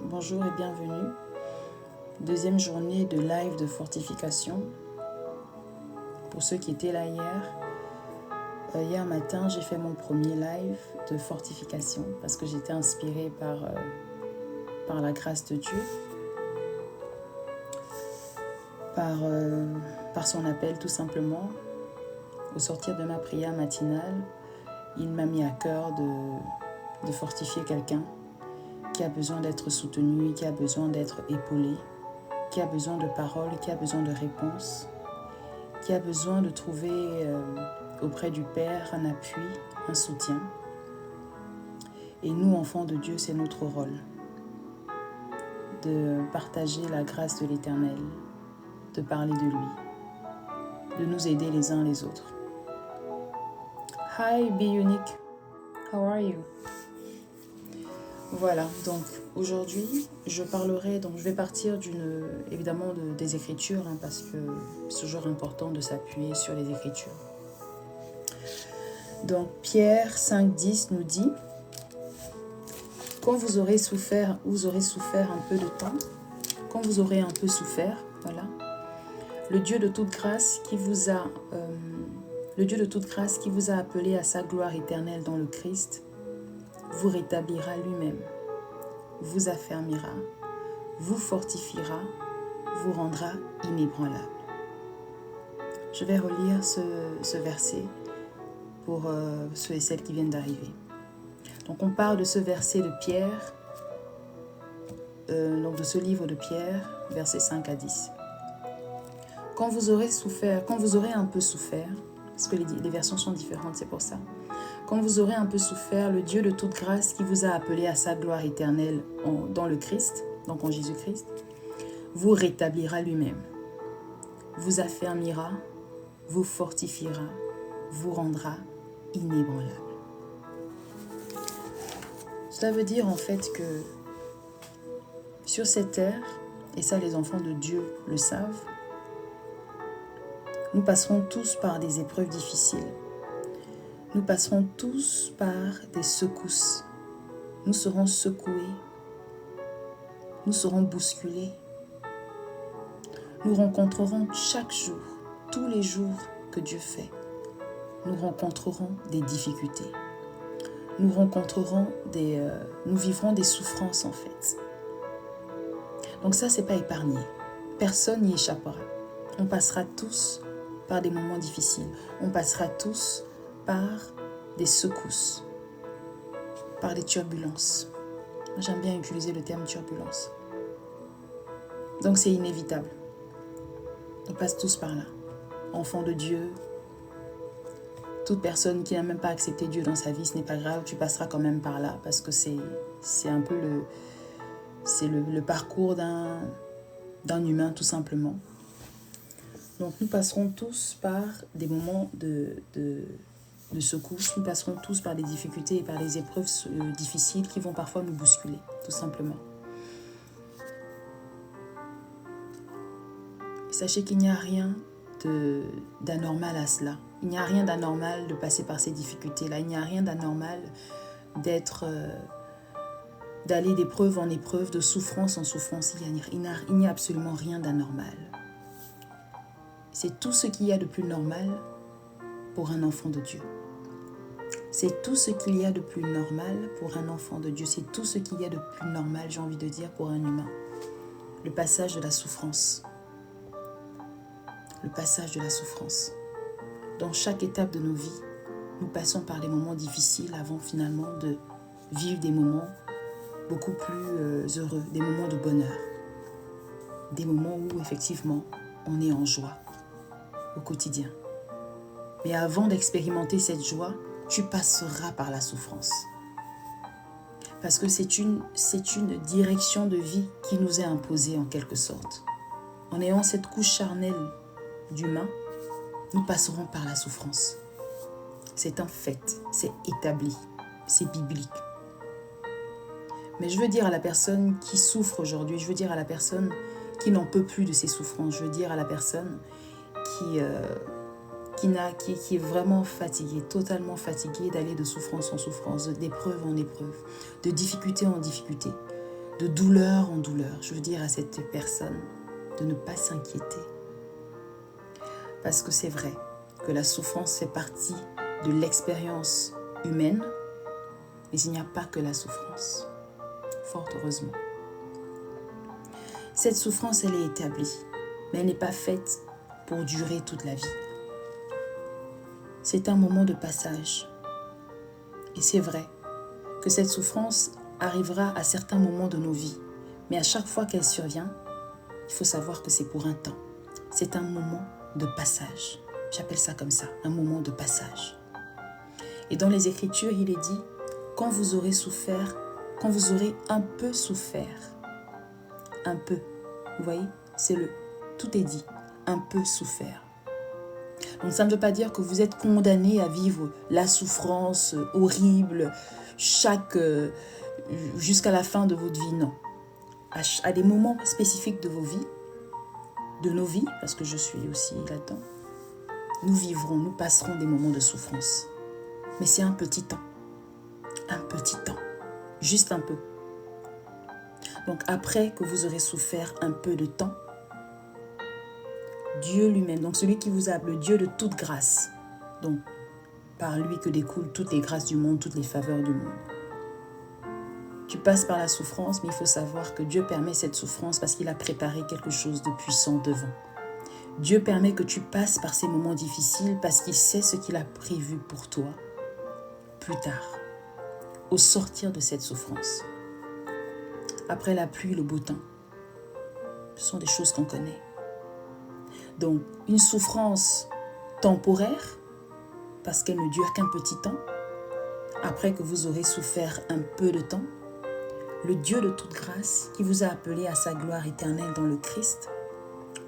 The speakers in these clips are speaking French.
bonjour et bienvenue. Deuxième journée de live de fortification. Pour ceux qui étaient là hier matin, j'ai fait mon premier live de fortification parce que j'étais inspirée par la grâce de Dieu, par son appel tout simplement. Au sortir de ma prière matinale, il m'a mis à cœur de fortifier quelqu'un qui a besoin d'être soutenu, qui a besoin d'être épaulé, qui a besoin de paroles, qui a besoin de réponses, qui a besoin de trouver auprès du Père un appui, un soutien. Et nous, enfants de Dieu, c'est notre rôle de partager la grâce de l'Éternel, de parler de lui, de nous aider les uns les autres. Hi, Be Unique. How are you? Voilà, donc aujourd'hui, je vais partir évidemment des Écritures, parce que c'est toujours important de s'appuyer sur les Écritures. Donc Pierre 5,10 nous dit, quand vous aurez souffert un peu de temps, quand vous aurez un peu souffert, voilà, le Dieu de toute grâce qui vous a appelé à sa gloire éternelle dans le Christ, vous rétablira lui-même, vous affermira, vous fortifiera, vous rendra inébranlable. Je vais relire ce verset pour ceux et celles qui viennent d'arriver. Donc on parle de ce verset de Pierre, donc de ce livre de Pierre, versets 5 à 10. Quand vous aurez un peu souffert, parce que les versions sont différentes, c'est pour ça. Quand vous aurez un peu souffert, le Dieu de toute grâce qui vous a appelé à sa gloire éternelle dans le Christ, donc en Jésus-Christ, vous rétablira lui-même, vous affermira, vous fortifiera, vous rendra inébranlable. Cela veut dire en fait que sur cette terre, et ça les enfants de Dieu le savent, nous passerons tous par des épreuves difficiles. Nous passerons tous par des secousses. Nous serons secoués. Nous serons bousculés. Nous rencontrerons chaque jour, tous les jours que Dieu fait, nous rencontrerons des difficultés. Nous vivrons des souffrances en fait. Donc ça, c'est pas épargné. Personne n'y échappera. On passera tous par des moments difficiles. On passera tous par des secousses, par des turbulences. J'aime bien utiliser le terme turbulence. Donc c'est inévitable. On passe tous par là. Enfants de Dieu, toute personne qui n'a même pas accepté Dieu dans sa vie, ce n'est pas grave, tu passeras quand même par là, parce que c'est un peu le parcours d'un humain tout simplement. Donc nous passerons tous par des moments de secousses, nous passerons tous par des difficultés et par des épreuves difficiles qui vont parfois nous bousculer, tout simplement. Sachez qu'il n'y a rien d'anormal à cela. Il n'y a rien d'anormal de passer par ces difficultés-là. Il n'y a rien d'anormal d'aller d'épreuve en épreuve, de souffrance en souffrance. Il n'y a absolument rien d'anormal. C'est tout ce qu'il y a de plus normal pour un enfant de Dieu. C'est tout ce qu'il y a de plus normal pour un enfant de Dieu. C'est tout ce qu'il y a de plus normal, j'ai envie de dire, pour un humain. Le passage de la souffrance. Le passage de la souffrance. Dans chaque étape de nos vies, nous passons par des moments difficiles avant finalement de vivre des moments beaucoup plus heureux, des moments de bonheur. Des moments où effectivement on est en joie au quotidien. Mais avant d'expérimenter cette joie, tu passeras par la souffrance. Parce que c'est une direction de vie qui nous est imposée en quelque sorte. En ayant cette couche charnelle d'humain, nous passerons par la souffrance. C'est un fait, c'est établi, c'est biblique. Mais je veux dire à la personne qui souffre aujourd'hui, je veux dire à la personne qui n'en peut plus de ses souffrances, je veux dire à la personne qui est vraiment fatiguée, totalement fatiguée d'aller de souffrance en souffrance, d'épreuve en épreuve, de difficulté en difficulté. de douleur en douleur. Je veux dire à cette personne de ne pas s'inquiéter. Parce que c'est vrai que la souffrance fait partie de l'expérience humaine, mais il n'y a pas que la souffrance, fort heureusement. Cette souffrance, elle est établie, mais elle n'est pas faite pour durer toute la vie. C'est un moment de passage. Et c'est vrai que cette souffrance arrivera à certains moments de nos vies, mais à chaque fois qu'elle survient, il faut savoir que c'est pour un temps. C'est un moment de passage. J'appelle ça comme ça, un moment de passage. Et dans les Écritures, il est dit, quand vous aurez souffert, quand vous aurez un peu souffert, un peu, vous voyez, tout est dit, un peu souffert. Donc ça ne veut pas dire que vous êtes condamné à vivre la souffrance horrible jusqu'à la fin de votre vie, non. À des moments spécifiques de vos vies, de nos vies, parce que je suis aussi là-dedans, nous passerons des moments de souffrance. Mais c'est un petit temps, juste un peu. Donc après que vous aurez souffert un peu de temps, Dieu lui-même, donc celui qui vous a appelé, le Dieu de toute grâce, donc par lui que découlent toutes les grâces du monde, toutes les faveurs du monde. Tu passes par la souffrance, mais il faut savoir que Dieu permet cette souffrance parce qu'il a préparé quelque chose de puissant devant. Dieu permet que tu passes par ces moments difficiles parce qu'il sait ce qu'il a prévu pour toi plus tard, au sortir de cette souffrance. Après la pluie, le beau temps, ce sont des choses qu'on connaît. Donc, une souffrance temporaire, parce qu'elle ne dure qu'un petit temps, après que vous aurez souffert un peu de temps, le Dieu de toute grâce, qui vous a appelé à sa gloire éternelle dans le Christ,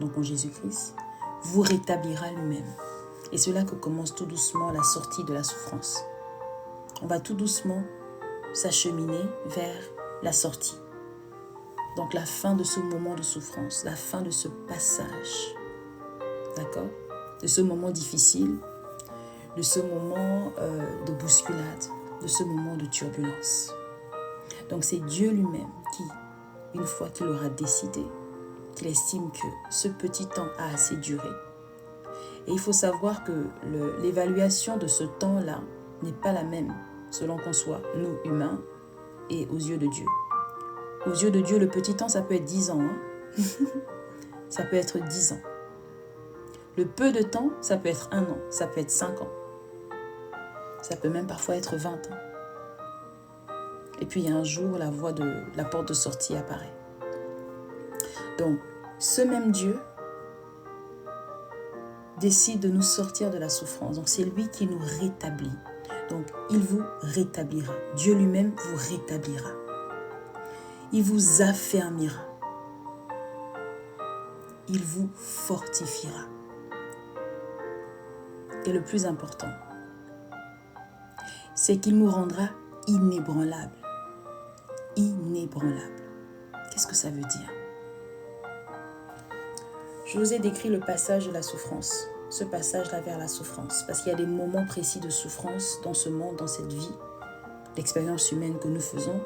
donc en Jésus-Christ, vous rétablira lui-même. Et c'est là que commence tout doucement la sortie de la souffrance. On va tout doucement s'acheminer vers la sortie. Donc la fin de ce moment de souffrance, la fin de ce passage, d'accord? De ce moment difficile, de ce moment de bousculade, de ce moment de turbulence. Donc c'est Dieu lui-même qui, une fois qu'il aura décidé, qu'il estime que ce petit temps a assez duré. Et il faut savoir que l'évaluation de ce temps-là n'est pas la même selon qu'on soit, nous, humains, et aux yeux de Dieu. Aux yeux de Dieu, le petit temps, ça peut être 10 ans. Hein? Ça peut être 10 ans. Le peu de temps, ça peut être 1 an, ça peut être 5 ans. Ça peut même parfois être 20 ans. Et puis il y a un jour, la porte de sortie apparaît. Donc, ce même Dieu décide de nous sortir de la souffrance. Donc, c'est lui qui nous rétablit. Donc, il vous rétablira. Dieu lui-même vous rétablira. Il vous affermira. Il vous fortifiera. Et le plus important, c'est qu'il nous rendra inébranlables. Inébranlables. Qu'est-ce que ça veut dire? Je vous ai décrit le passage de la souffrance, ce passage-là vers la souffrance, parce qu'il y a des moments précis de souffrance dans ce monde, dans cette vie. L'expérience humaine que nous faisons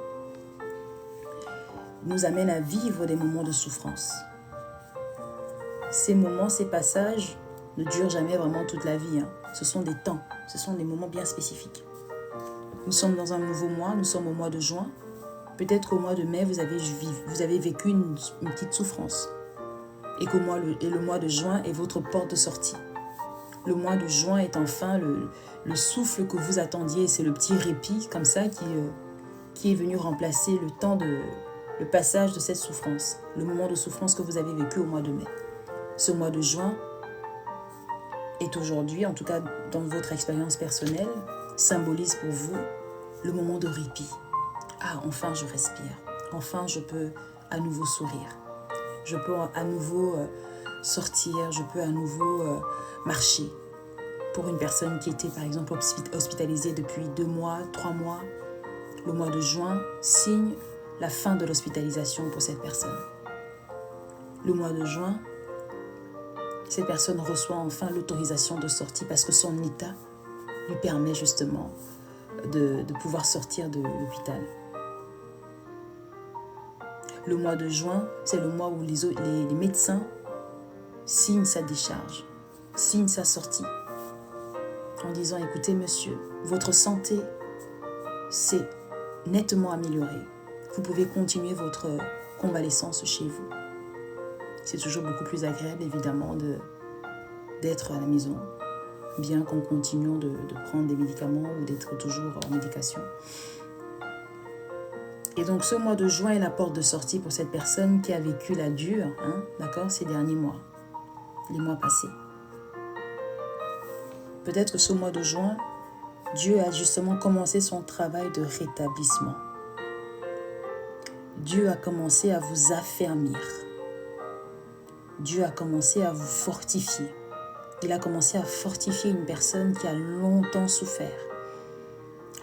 nous amène à vivre des moments de souffrance. Ces moments, ces passages ne durent jamais vraiment toute la vie. Hein. Ce sont des temps, ce sont des moments bien spécifiques. Nous sommes dans un nouveau mois, nous sommes au mois de juin. Peut-être qu'au mois de mai, vous avez vécu une petite souffrance. Et que le mois de juin est votre porte de sortie. Le mois de juin est enfin le souffle que vous attendiez. C'est le petit répit comme ça qui est venu remplacer le passage de cette souffrance. Le moment de souffrance que vous avez vécu au mois de mai. Ce mois de juin est aujourd'hui, en tout cas dans votre expérience personnelle, symbolise pour vous le moment de répit. Ah, enfin je respire. Enfin je peux à nouveau sourire. Je peux à nouveau sortir, je peux à nouveau marcher. Pour une personne qui était par exemple hospitalisée depuis 2 mois, 3 mois, le mois de juin signe la fin de l'hospitalisation pour cette personne. Le mois de juin, cette personne reçoit enfin l'autorisation de sortie parce que son état lui permet justement de pouvoir sortir de l'hôpital. Le mois de juin, c'est le mois où les médecins signent sa décharge, signent sa sortie, en disant, écoutez monsieur, votre santé s'est nettement améliorée. Vous pouvez continuer votre convalescence chez vous. C'est toujours beaucoup plus agréable, évidemment, d'être à la maison, bien qu'en continuant de prendre des médicaments ou d'être toujours en médication. Et donc, ce mois de juin est la porte de sortie pour cette personne qui a vécu la dure, d'accord, ces derniers mois, les mois passés. Peut-être que ce mois de juin, Dieu a justement commencé son travail de rétablissement. Dieu a commencé à vous affermir. Dieu a commencé à vous fortifier. Il a commencé à fortifier une personne qui a longtemps souffert.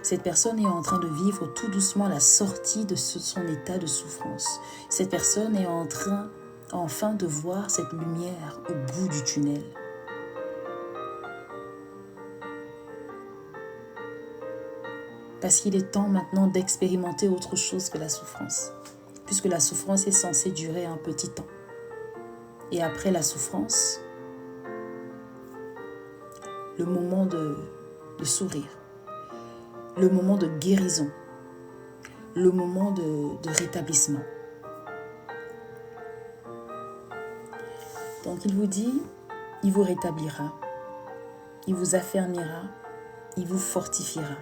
Cette personne est en train de vivre tout doucement la sortie de son état de souffrance. Cette personne est en train enfin de voir cette lumière au bout du tunnel. Parce qu'il est temps maintenant d'expérimenter autre chose que la souffrance. Puisque la souffrance est censée durer un petit temps. Et après la souffrance, le moment de sourire, le moment de guérison, le moment de rétablissement. Donc il vous dit, il vous rétablira, il vous affermira, il vous fortifiera.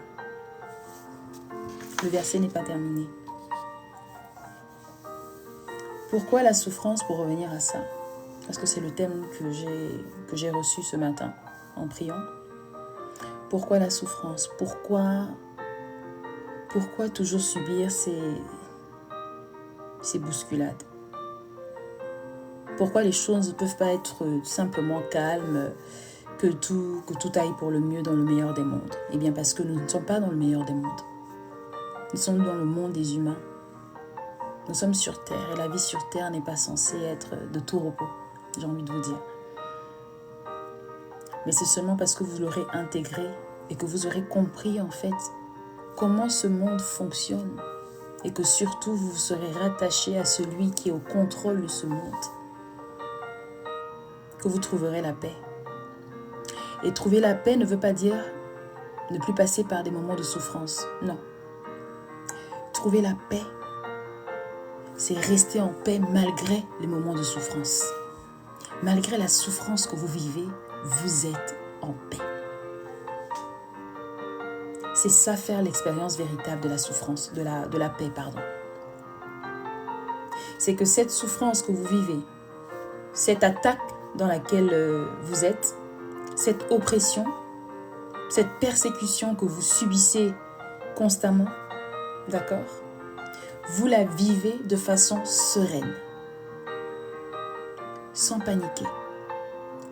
Le verset n'est pas terminé. Pourquoi la souffrance, pour revenir à ça? Parce que c'est le thème que j'ai reçu ce matin en priant. Pourquoi la souffrance? Pourquoi toujours subir ces bousculades? Pourquoi les choses ne peuvent pas être simplement calmes, que tout aille pour le mieux dans le meilleur des mondes? Eh bien parce que nous ne sommes pas dans le meilleur des mondes. Nous sommes dans le monde des humains. Nous sommes sur Terre et la vie sur Terre n'est pas censée être de tout repos, j'ai envie de vous dire. Mais c'est seulement parce que vous l'aurez intégré et que vous aurez compris en fait comment ce monde fonctionne et que surtout vous serez rattaché à celui qui est au contrôle de ce monde, que vous trouverez la paix. Et trouver la paix ne veut pas dire ne plus passer par des moments de souffrance, non. Trouver la paix, c'est rester en paix malgré les moments de souffrance. Malgré la souffrance que vous vivez, vous êtes en paix. C'est ça faire l'expérience véritable de la souffrance, de la paix, pardon. C'est que cette souffrance que vous vivez, cette attaque dans laquelle vous êtes, cette oppression, cette persécution que vous subissez constamment, d'accord? Vous la vivez de façon sereine, sans paniquer.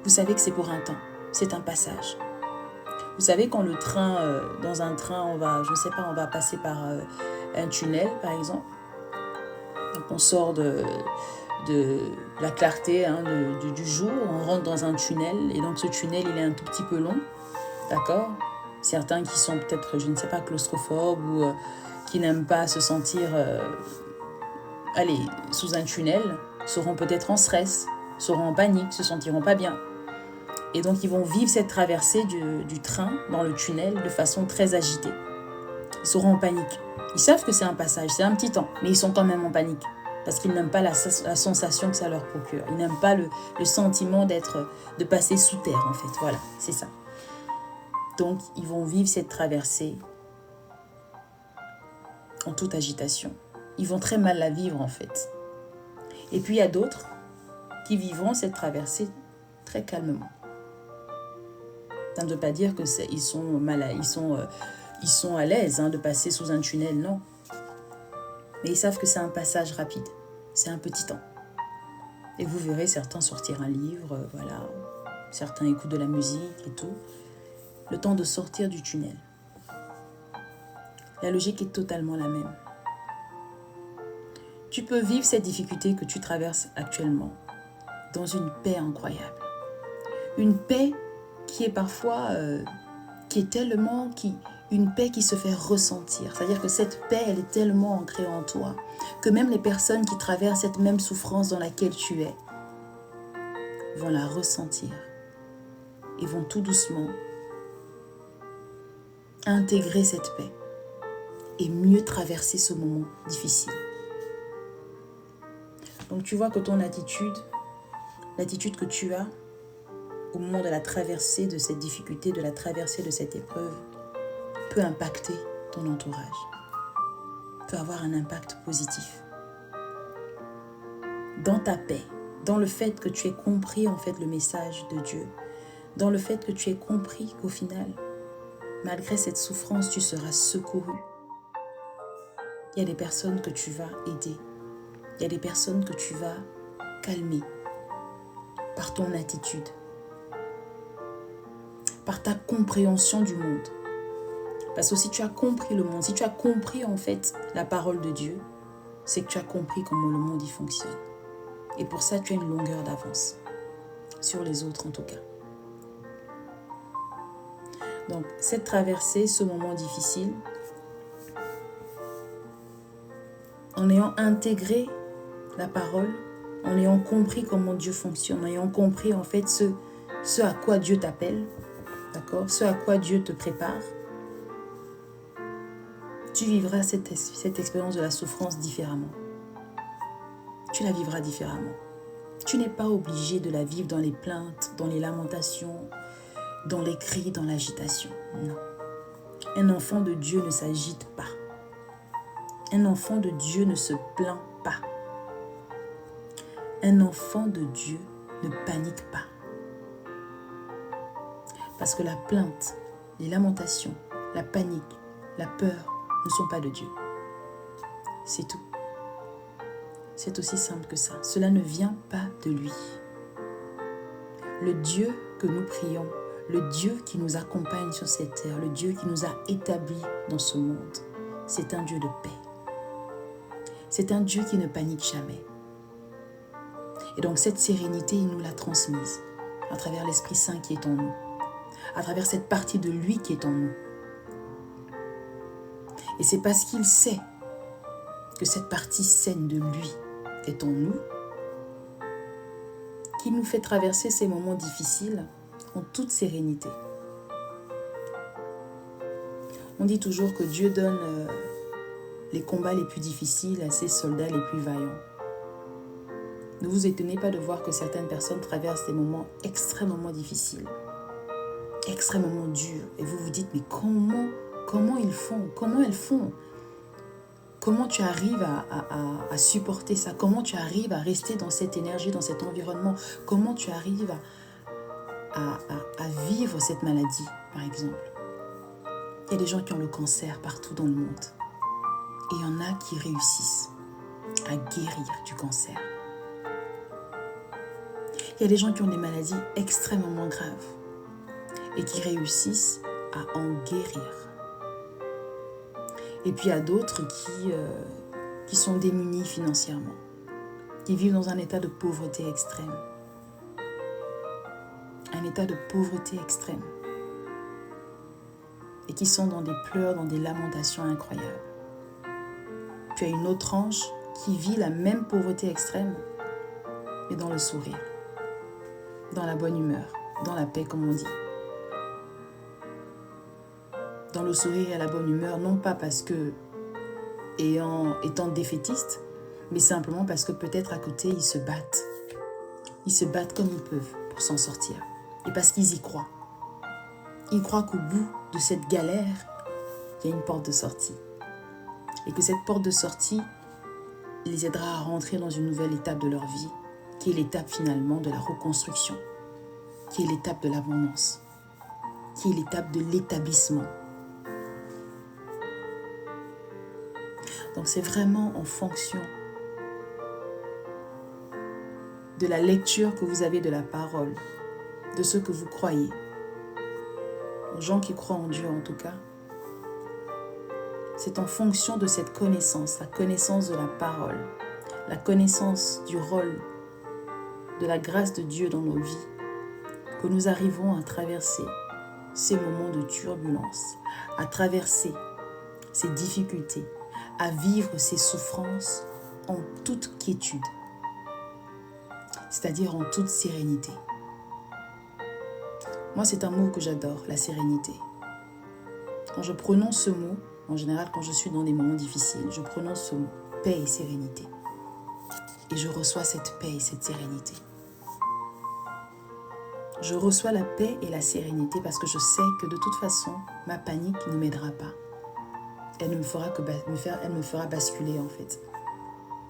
Vous savez que c'est pour un temps, c'est un passage. Vous savez quand dans un train, on va passer par un tunnel par exemple. Donc on sort de la clarté du jour, on rentre dans un tunnel et donc ce tunnel il est un tout petit peu long, d'accord? Certains qui sont peut-être, je ne sais pas, claustrophobes ou qui n'aiment pas se sentir sous un tunnel, seront peut-être en stress, seront en panique, se sentiront pas bien. Et donc, ils vont vivre cette traversée du train dans le tunnel de façon très agitée. Ils seront en panique. Ils savent que c'est un passage, c'est un petit temps, mais ils sont quand même en panique parce qu'ils n'aiment pas la sensation que ça leur procure. Ils n'aiment pas le sentiment de passer sous terre, en fait. Voilà, c'est ça. Donc, ils vont vivre cette traversée en toute agitation. Ils vont très mal la vivre, en fait. Et puis, il y a d'autres qui vivront cette traversée très calmement. Ça ne veut pas dire qu'ils sont à l'aise de passer sous un tunnel, non. Mais ils savent que c'est un passage rapide, c'est un petit temps. Et vous verrez certains sortir un livre, voilà, certains écoutent de la musique et tout. Le temps de sortir du tunnel. La logique est totalement la même. Tu peux vivre cette difficulté que tu traverses actuellement dans une paix incroyable. Une paix qui est parfois, qui une paix qui se fait ressentir. C'est-à-dire que cette paix, elle est tellement ancrée en toi que même les personnes qui traversent cette même souffrance dans laquelle tu es vont la ressentir et vont tout doucement intégrer cette paix et mieux traverser ce moment difficile. Donc tu vois que ton attitude, l'attitude que tu as au moment de la traversée de cette difficulté, de la traversée de cette épreuve, peut impacter ton entourage, peut avoir un impact positif. Dans ta paix, dans le fait que tu aies compris en fait le message de Dieu, dans le fait que tu aies compris qu'au final, malgré cette souffrance, tu seras secouru. Il y a des personnes que tu vas aider, il y a des personnes que tu vas calmer par ton attitude, par ta compréhension du monde. Parce que si tu as compris le monde, si tu as compris en fait la parole de Dieu, c'est que tu as compris comment le monde y fonctionne. Et pour ça, tu as une longueur d'avance sur les autres en tout cas. Donc, cette traversée, ce moment difficile, en ayant intégré la parole, en ayant compris comment Dieu fonctionne, en ayant compris en fait ce à quoi Dieu t'appelle, d'accord, ce à quoi Dieu te prépare, tu vivras cette expérience de la souffrance différemment. Tu la vivras différemment. Tu n'es pas obligé de la vivre dans les plaintes, dans les lamentations, dans les cris, dans l'agitation. Non. Un enfant de Dieu ne s'agite pas. Un enfant de Dieu ne se plaint pas. Un enfant de Dieu ne panique pas. Parce que la plainte, les lamentations, la panique, la peur ne sont pas de Dieu. C'est tout. C'est aussi simple que ça. Cela ne vient pas de lui. Le Dieu que nous prions, le Dieu qui nous accompagne sur cette terre, le Dieu qui nous a établis dans ce monde, c'est un Dieu de paix. C'est un Dieu qui ne panique jamais. Et donc cette sérénité, il nous l'a transmise à travers l'Esprit Saint qui est en nous, à travers cette partie de lui qui est en nous. Et c'est parce qu'il sait que cette partie saine de lui est en nous qu'il nous fait traverser ces moments difficiles en toute sérénité. On dit toujours que Dieu donne les combats les plus difficiles à ses soldats les plus vaillants. Ne vous étonnez pas de voir que certaines personnes traversent des moments extrêmement difficiles, extrêmement durs. Et vous vous dites, mais comment ils font? Comment elles font? Comment tu arrives à supporter ça? Comment tu arrives à rester dans cette énergie, dans cet environnement? Comment tu arrives à vivre cette maladie, par exemple? Il y a des gens qui ont le cancer partout dans le monde. Et il y en a qui réussissent à guérir du cancer. Il y a des gens qui ont des maladies extrêmement graves et qui réussissent à en guérir. Et puis il y a d'autres qui sont démunis financièrement, qui vivent dans un état de pauvreté extrême. Un état de pauvreté extrême. Et qui sont dans des pleurs, dans des lamentations incroyables. Puis il y a une autre tranche qui vit la même pauvreté extrême, mais dans le sourire, dans la bonne humeur, dans la paix comme on dit. Dans le sourire et la bonne humeur, non pas parce que, étant défaitistes, mais simplement parce que peut-être à côté, ils se battent. Ils se battent comme ils peuvent pour s'en sortir. Et parce qu'ils y croient. Ils croient qu'au bout de cette galère, il y a une porte de sortie. Et que cette porte de sortie les aidera à rentrer dans une nouvelle étape de leur vie, qui est l'étape finalement de la reconstruction, qui est l'étape de l'abondance, qui est l'étape de l'établissement. Donc c'est vraiment en fonction de la lecture que vous avez de la parole, de ce que vous croyez. Aux gens qui croient en Dieu en tout cas, c'est en fonction de cette connaissance, la connaissance de la parole, la connaissance du rôle, de la grâce de Dieu dans nos vies, que nous arrivons à traverser ces moments de turbulence, à traverser ces difficultés, à vivre ces souffrances en toute quiétude, c'est-à-dire en toute sérénité. Moi, c'est un mot que j'adore, la sérénité. Quand je prononce ce mot, en général, quand je suis dans des moments difficiles, je prononce ce mot, paix et sérénité. Et je reçois cette paix et cette sérénité. Je reçois la paix et la sérénité parce que je sais que de toute façon, ma panique ne m'aidera pas. Elle me fera basculer en fait.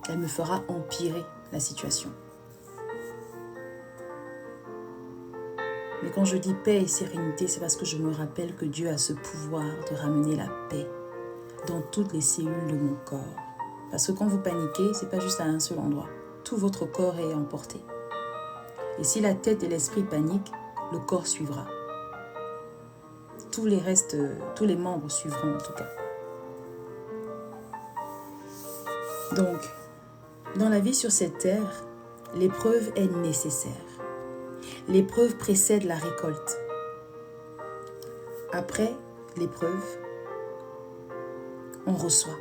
Elle me fera empirer la situation. Mais quand je dis paix et sérénité, c'est parce que je me rappelle que Dieu a ce pouvoir de ramener la paix dans toutes les cellules de mon corps. Parce que quand vous paniquez, ce n'est pas juste à un seul endroit. Tout votre corps est emporté. Et si la tête et l'esprit paniquent, le corps suivra. Tous les membres suivront en tout cas. Donc, dans la vie sur cette terre, l'épreuve est nécessaire. L'épreuve précède la récolte. Après l'épreuve, on reçoit.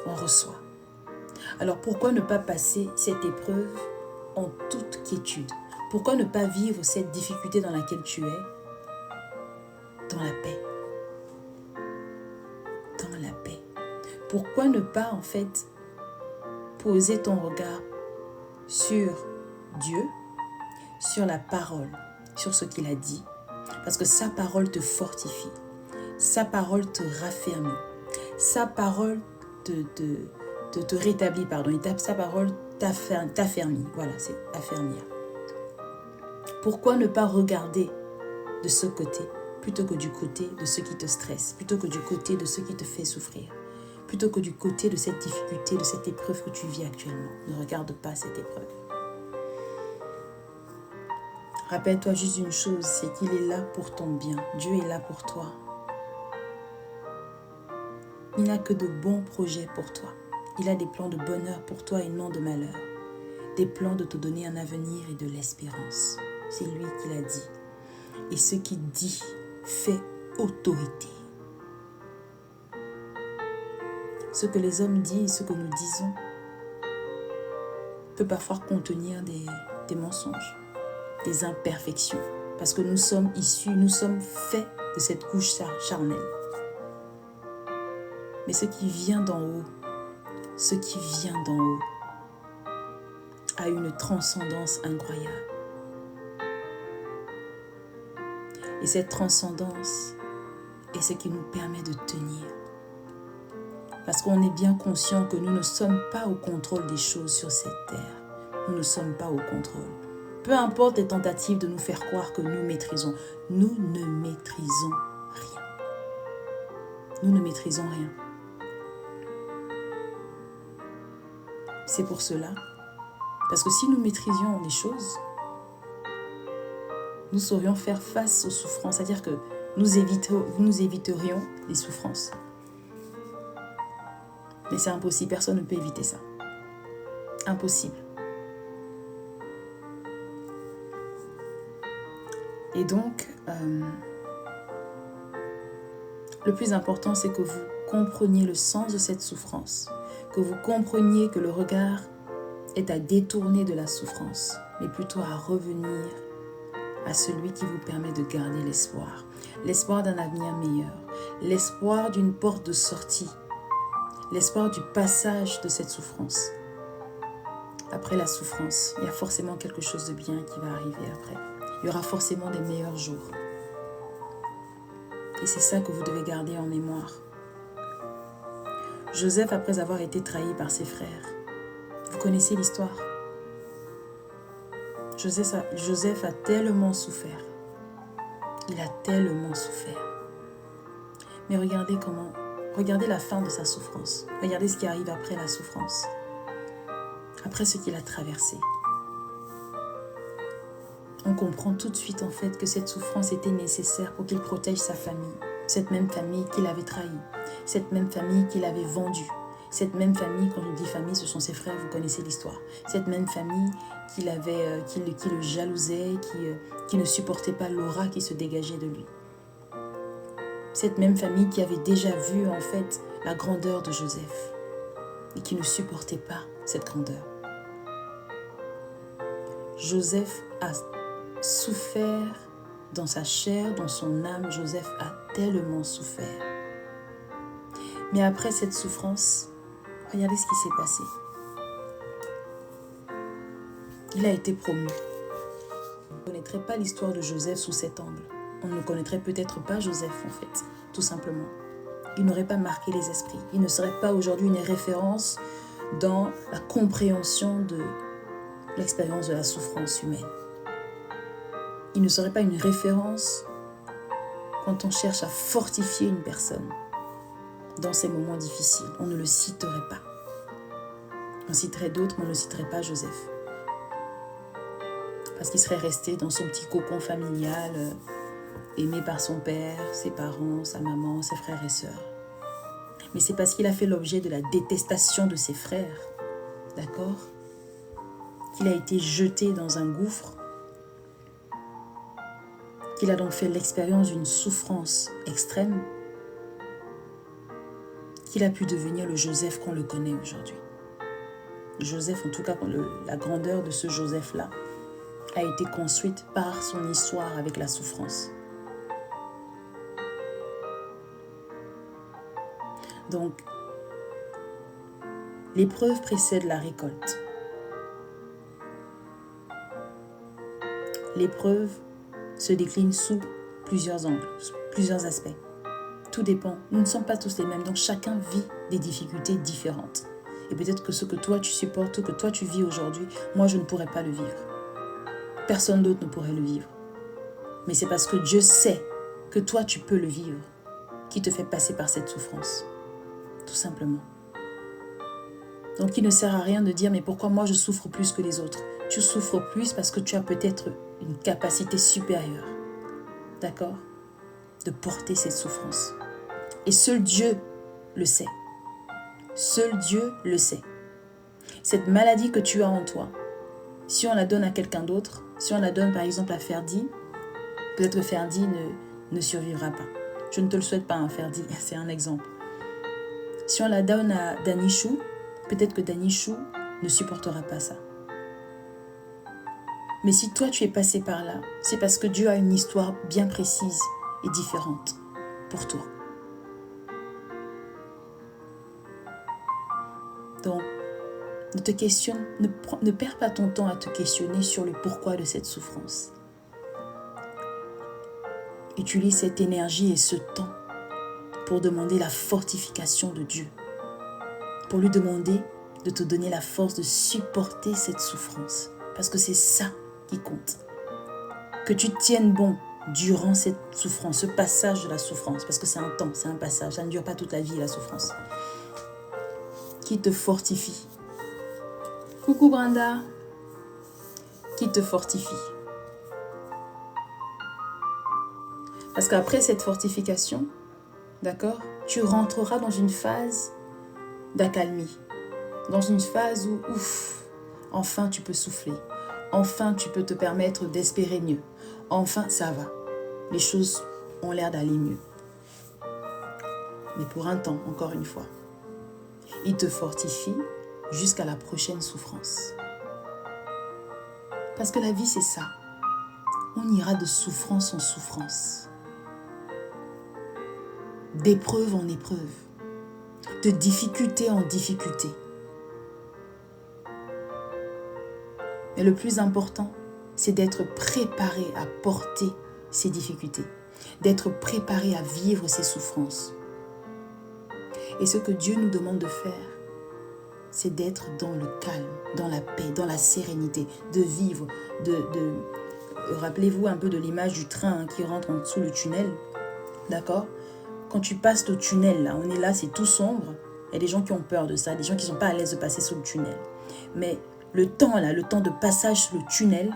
On reçoit. Alors pourquoi ne pas passer cette épreuve en toute quiétude? Pourquoi ne pas vivre cette difficulté dans laquelle tu es dans la paix? Dans la paix. Pourquoi ne pas en fait poser ton regard sur Dieu, sur la parole, sur ce qu'il a dit? Parce que sa parole te fortifie, sa parole te raffermit, sa parole te rétablit, sa parole t'affermit. Voilà, c'est affermir. Pourquoi ne pas regarder de ce côté plutôt que du côté de ce qui te stresse, plutôt que du côté de ce qui te fait souffrir, plutôt que du côté de cette difficulté, de cette épreuve que tu vis actuellement? Ne regarde pas cette épreuve. Rappelle-toi juste une chose, c'est qu'il est là pour ton bien. Dieu est là pour toi. Il n'a que de bons projets pour toi. Il a des plans de bonheur pour toi et non de malheur. Des plans de te donner un avenir et de l'espérance. C'est lui qui l'a dit. Et ce qu'il dit fait autorité. Ce que les hommes disent, ce que nous disons, peut parfois contenir des mensonges, des imperfections. Parce que nous sommes issus, nous sommes faits de cette couche charnelle. Mais ce qui vient d'en haut, a une transcendance incroyable. Et cette transcendance est ce qui nous permet de tenir. Parce qu'on est bien conscient que nous ne sommes pas au contrôle des choses sur cette terre. Nous ne sommes pas au contrôle. Peu importe les tentatives de nous faire croire que nous maîtrisons, nous ne maîtrisons rien. Nous ne maîtrisons rien. C'est pour cela, parce que si nous maîtrisions les choses, nous saurions faire face aux souffrances, c'est-à-dire que nous éviterions les souffrances. Mais c'est impossible, personne ne peut éviter ça. Impossible. Et donc, le plus important, c'est que vous compreniez le sens de cette souffrance, que vous compreniez que le regard est à détourner de la souffrance, mais plutôt à revenir à celui qui vous permet de garder l'espoir. L'espoir d'un avenir meilleur, l'espoir d'une porte de sortie, l'espoir du passage de cette souffrance. Après la souffrance, il y a forcément quelque chose de bien qui va arriver après. Il y aura forcément des meilleurs jours. Et c'est ça que vous devez garder en mémoire. Joseph, après avoir été trahi par ses frères, vous connaissez l'histoire. Joseph a tellement souffert. Il a tellement souffert. Mais regardez la fin de sa souffrance. Regardez ce qui arrive après la souffrance. Après ce qu'il a traversé. On comprend tout de suite en fait que cette souffrance était nécessaire pour qu'il protège sa famille. Cette même famille qu'il avait trahie. Cette même famille qu'il avait vendue. Cette même famille, quand je dis famille, ce sont ses frères, vous connaissez l'histoire. Cette même famille qui le jalousait, qui ne supportait pas l'aura qui se dégageait de lui. Cette même famille qui avait déjà vu en fait la grandeur de Joseph et qui ne supportait pas cette grandeur. Joseph a souffert dans sa chair, dans son âme. Joseph a tellement souffert. Mais après cette souffrance, regardez ce qui s'est passé. Il a été promu. On ne connaîtrait pas l'histoire de Joseph sous cet angle. On ne connaîtrait peut-être pas Joseph en fait, tout simplement. Il n'aurait pas marqué les esprits. Il ne serait pas aujourd'hui une référence dans la compréhension de l'expérience de la souffrance humaine. Il ne serait pas une référence quand on cherche à fortifier une personne dans ces moments difficiles. On ne le citerait pas. On citerait d'autres, mais on ne citerait pas Joseph. Parce qu'il serait resté dans son petit cocon familial, aimé par son père, ses parents, sa maman, ses frères et sœurs. Mais c'est parce qu'il a fait l'objet de la détestation de ses frères, d'accord, qu'il a été jeté dans un gouffre, qu'il a donc fait l'expérience d'une souffrance extrême, qu'il a pu devenir le Joseph qu'on le connaît aujourd'hui. Joseph, en tout cas, la grandeur de ce Joseph-là a été construite par son histoire avec la souffrance. Donc, l'épreuve précède la récolte. L'épreuve se décline sous plusieurs angles, plusieurs aspects. Tout dépend. Nous ne sommes pas tous les mêmes, donc chacun vit des difficultés différentes. Et peut-être que ce que toi tu supportes, que toi tu vis aujourd'hui, moi je ne pourrais pas le vivre. Personne d'autre ne pourrait le vivre. Mais c'est parce que Dieu sait que toi tu peux le vivre, qui te fait passer par cette souffrance. Tout simplement. Donc il ne sert à rien de dire mais pourquoi moi je souffre plus que les autres? Tu souffres plus parce que tu as peut-être une capacité supérieure, d'accord, de porter cette souffrance. Et seul Dieu le sait. Seul Dieu le sait. Cette maladie que tu as en toi, si on la donne à quelqu'un d'autre, si on la donne par exemple à Ferdi, peut-être que Ferdi ne survivra pas. Je ne te le souhaite pas, hein, Ferdi, c'est un exemple. Si on la donne à Danichou, peut-être que Danichou ne supportera pas ça. Mais si toi tu es passé par là, c'est parce que Dieu a une histoire bien précise et différente pour toi. Donc, ne perds pas ton temps à te questionner sur le pourquoi de cette souffrance. Utilise cette énergie et ce temps pour demander la fortification de Dieu. Pour lui demander de te donner la force de supporter cette souffrance. Parce que c'est ça qui compte. Que tu tiennes bon durant cette souffrance, ce passage de la souffrance. Parce que c'est un temps, c'est un passage. Ça ne dure pas toute la vie, la souffrance. Qui te fortifie. Coucou Brenda. Qui te fortifie. Parce qu'après cette fortification, d'accord, tu rentreras dans une phase d'accalmie. Dans une phase où, enfin tu peux souffler. Enfin tu peux te permettre d'espérer mieux. Enfin ça va. Les choses ont l'air d'aller mieux. Mais pour un temps, encore une fois. Il te fortifie jusqu'à la prochaine souffrance. Parce que la vie, c'est ça. On ira de souffrance en souffrance. D'épreuve en épreuve. De difficulté en difficulté. Mais le plus important, c'est d'être préparé à porter ces difficultés. D'être préparé à vivre ces souffrances. Et ce que Dieu nous demande de faire, c'est d'être dans le calme, dans la paix, dans la sérénité, de vivre, Rappelez-vous un peu de l'image du train qui rentre en dessous le tunnel, d'accord? Quand tu passes le tunnel, là, on est là, c'est tout sombre. Il y a des gens qui ont peur de ça, des gens qui ne sont pas à l'aise de passer sous le tunnel. Mais le temps de passage sous le tunnel,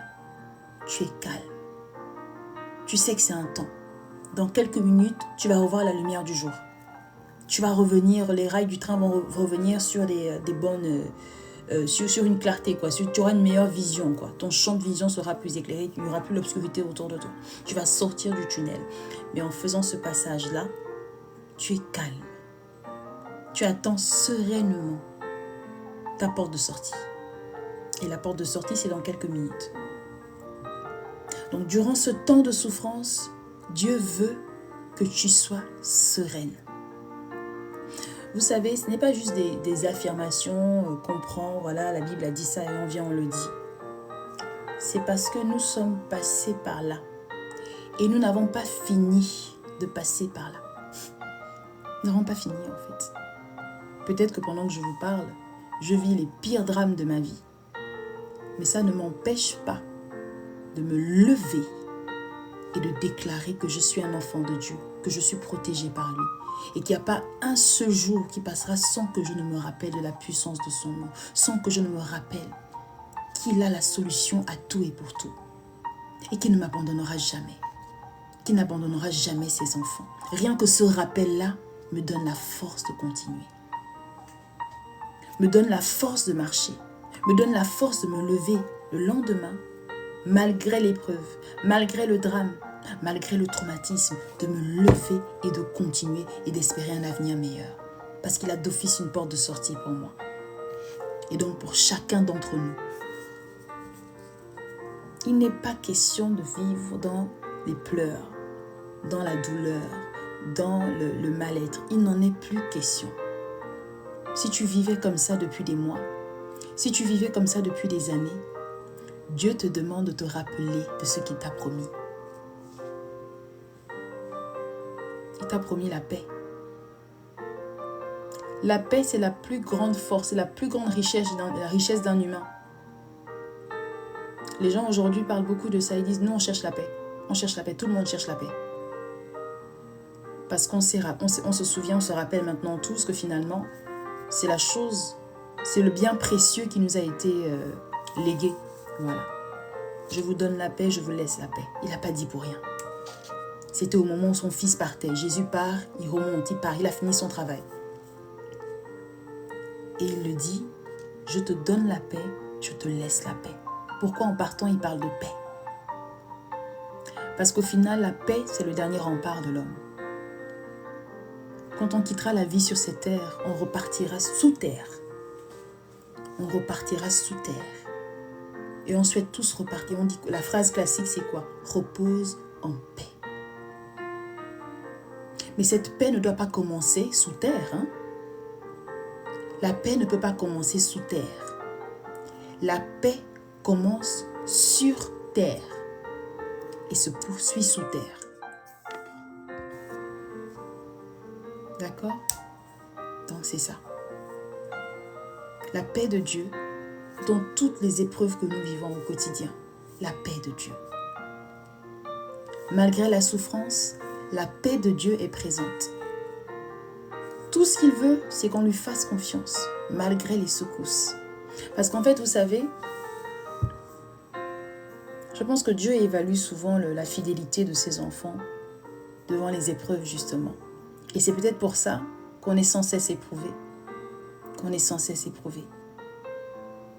tu es calme. Tu sais que c'est un temps. Dans quelques minutes, tu vas revoir la lumière du jour. Tu vas revenir, les rails du train vont revenir sur des bonnes... sur une clarté, quoi. Tu auras une meilleure vision, quoi. Ton champ de vision sera plus éclairé, il n'y aura plus l'obscurité autour de toi. Tu vas sortir du tunnel. Mais en faisant ce passage-là, tu es calme. Tu attends sereinement ta porte de sortie. Et la porte de sortie, c'est dans quelques minutes. Donc, durant ce temps de souffrance, Dieu veut que tu sois sereine. Vous savez, ce n'est pas juste des affirmations qu'on prend, voilà, la Bible a dit ça et on vient, on le dit. C'est parce que nous sommes passés par là. Et nous n'avons pas fini de passer par là. Nous n'avons pas fini en fait. Peut-être que pendant que je vous parle, je vis les pires drames de ma vie. Mais ça ne m'empêche pas de me lever et de déclarer que je suis un enfant de Dieu, que je suis protégée par lui. Et qu'il n'y a pas un seul jour qui passera sans que je ne me rappelle de la puissance de son nom, sans que je ne me rappelle qu'il a la solution à tout et pour tout. Et qu'il ne m'abandonnera jamais. Qu'il n'abandonnera jamais ses enfants. Rien que ce rappel-là me donne la force de continuer. Me donne la force de marcher. Me donne la force de me lever le lendemain, malgré l'épreuve, malgré le drame, malgré le traumatisme, de me lever et de continuer et d'espérer un avenir meilleur. Parce qu'il a d'office une porte de sortie pour moi. Et donc pour chacun d'entre nous, il n'est pas question de vivre dans les pleurs, dans la douleur, dans le mal-être. Il n'en est plus question. Si tu vivais comme ça depuis des mois, si tu vivais comme ça depuis des années, Dieu te demande de te rappeler de ce qu'il t'a promis. Il t'a promis la paix. La paix, c'est la plus grande force, c'est la plus grande richesse d'un humain. Les gens aujourd'hui parlent beaucoup de ça, ils disent, nous on cherche la paix. On cherche la paix, tout le monde cherche la paix. Parce qu'on se souvient, on se rappelle maintenant tous que finalement, c'est la chose, c'est le bien précieux qui nous a été légué. Voilà. Je vous donne la paix, je vous laisse la paix. Il n'a pas dit pour rien. C'était au moment où son fils partait. Jésus part, il remonte, il part, il a fini son travail. Et il le dit, je te donne la paix, je te laisse la paix. Pourquoi en partant, il parle de paix? Parce qu'au final, la paix, c'est le dernier rempart de l'homme. Quand on quittera la vie sur cette terre, on repartira sous terre. On repartira sous terre. Et on souhaite tous repartir. On dit, la phrase classique, c'est quoi? Repose en paix. Mais cette paix ne doit pas commencer sous terre. Hein? La paix ne peut pas commencer sous terre. La paix commence sur terre et se poursuit sous terre. D'accord? Donc c'est ça. La paix de Dieu dans toutes les épreuves que nous vivons au quotidien. La paix de Dieu. Malgré la souffrance, la paix de Dieu est présente. Tout ce qu'il veut, c'est qu'on lui fasse confiance, malgré les secousses. Parce qu'en fait, vous savez, je pense que Dieu évalue souvent la fidélité de ses enfants devant les épreuves, justement. Et c'est peut-être pour ça qu'on est sans cesse éprouvé. Qu'on est sans cesse éprouvé.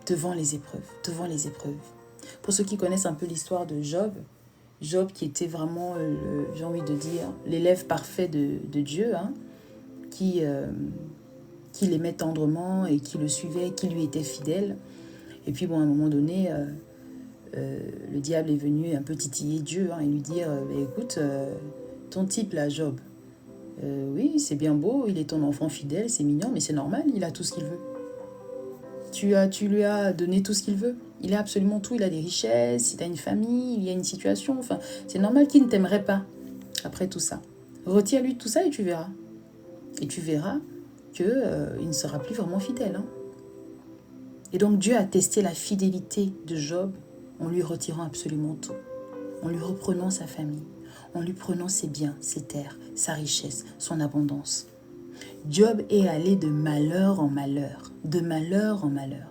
Devant les épreuves. Pour ceux qui connaissent un peu l'histoire de Job, Job qui était vraiment, j'ai envie de dire, l'élève parfait de Dieu, hein, qui l'aimait tendrement et qui le suivait, qui lui était fidèle. Et puis, bon, à un moment donné, le diable est venu un peu titiller Dieu, hein, et lui dire, écoute, ton type là, Job, oui, c'est bien beau, il est ton enfant fidèle, c'est mignon, mais c'est normal, il a tout ce qu'il veut. Tu lui as donné tout ce qu'il veut. Il a absolument tout, il a des richesses, il a une famille, il y a une situation. Enfin, c'est normal qu'il ne t'aimerait pas après tout ça. Retire-lui tout ça et tu verras. Et tu verras qu'il ne sera plus vraiment fidèle. Hein. Et donc Dieu a testé la fidélité de Job en lui retirant absolument tout. En lui reprenant sa famille, en lui prenant ses biens, ses terres, sa richesse, son abondance. Job est allé de malheur en malheur, de malheur en malheur.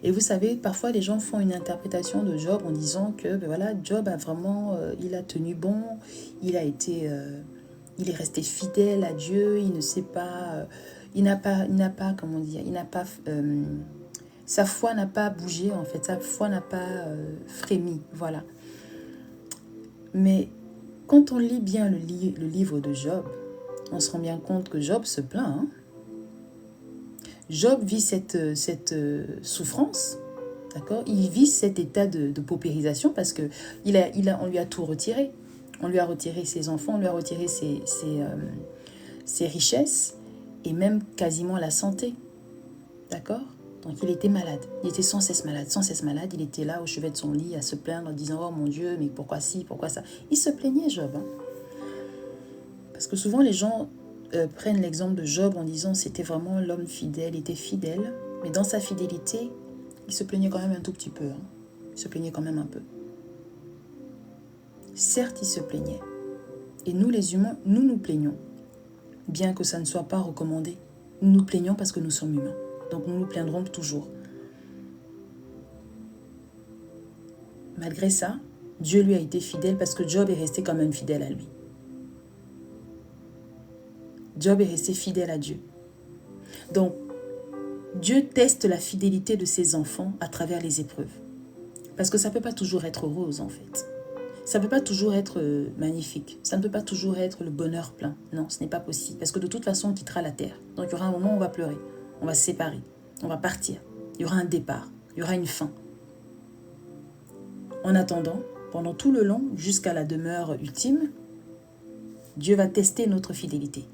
Et vous savez, parfois les gens font une interprétation de Job en disant que ben voilà, Job a vraiment, il a tenu bon, il a été Il est resté fidèle à Dieu, il ne sait pas, comment dire, sa foi n'a pas bougé en fait, sa foi n'a pas frémi, voilà. Mais quand on lit bien le livre de Job, on se rend bien compte que Job se plaint. Hein. Job vit cette souffrance, d'accord? Il vit cet état de paupérisation parce que on lui a tout retiré. On lui a retiré ses enfants, on lui a retiré ses richesses et même quasiment la santé, d'accord? Donc il était malade, il était sans cesse malade, il était là au chevet de son lit à se plaindre en disant « Oh mon Dieu, mais pourquoi ci, pourquoi ça ?» Il se plaignait, Job. Hein. Parce que souvent les gens prennent l'exemple de Job en disant « C'était vraiment l'homme fidèle, il était fidèle. » Mais dans sa fidélité, il se plaignait quand même un tout petit peu. Hein. Il se plaignait quand même un peu. Certes, il se plaignait. Et nous les humains, nous nous plaignons. Bien que ça ne soit pas recommandé. Nous nous plaignons parce que nous sommes humains. Donc nous nous plaindrons toujours. Malgré ça, Dieu lui a été fidèle parce que Job est resté quand même fidèle à lui. Job est resté fidèle à Dieu. Donc, Dieu teste la fidélité de ses enfants à travers les épreuves. Parce que ça ne peut pas toujours être rose en fait. Ça ne peut pas toujours être magnifique. Ça ne peut pas toujours être le bonheur plein. Non, ce n'est pas possible. Parce que de toute façon, on quittera la terre. Donc il y aura un moment où on va pleurer. On va se séparer. On va partir. Il y aura un départ. Il y aura une fin. En attendant, pendant tout le long, jusqu'à la demeure ultime, Dieu va tester notre fidélité.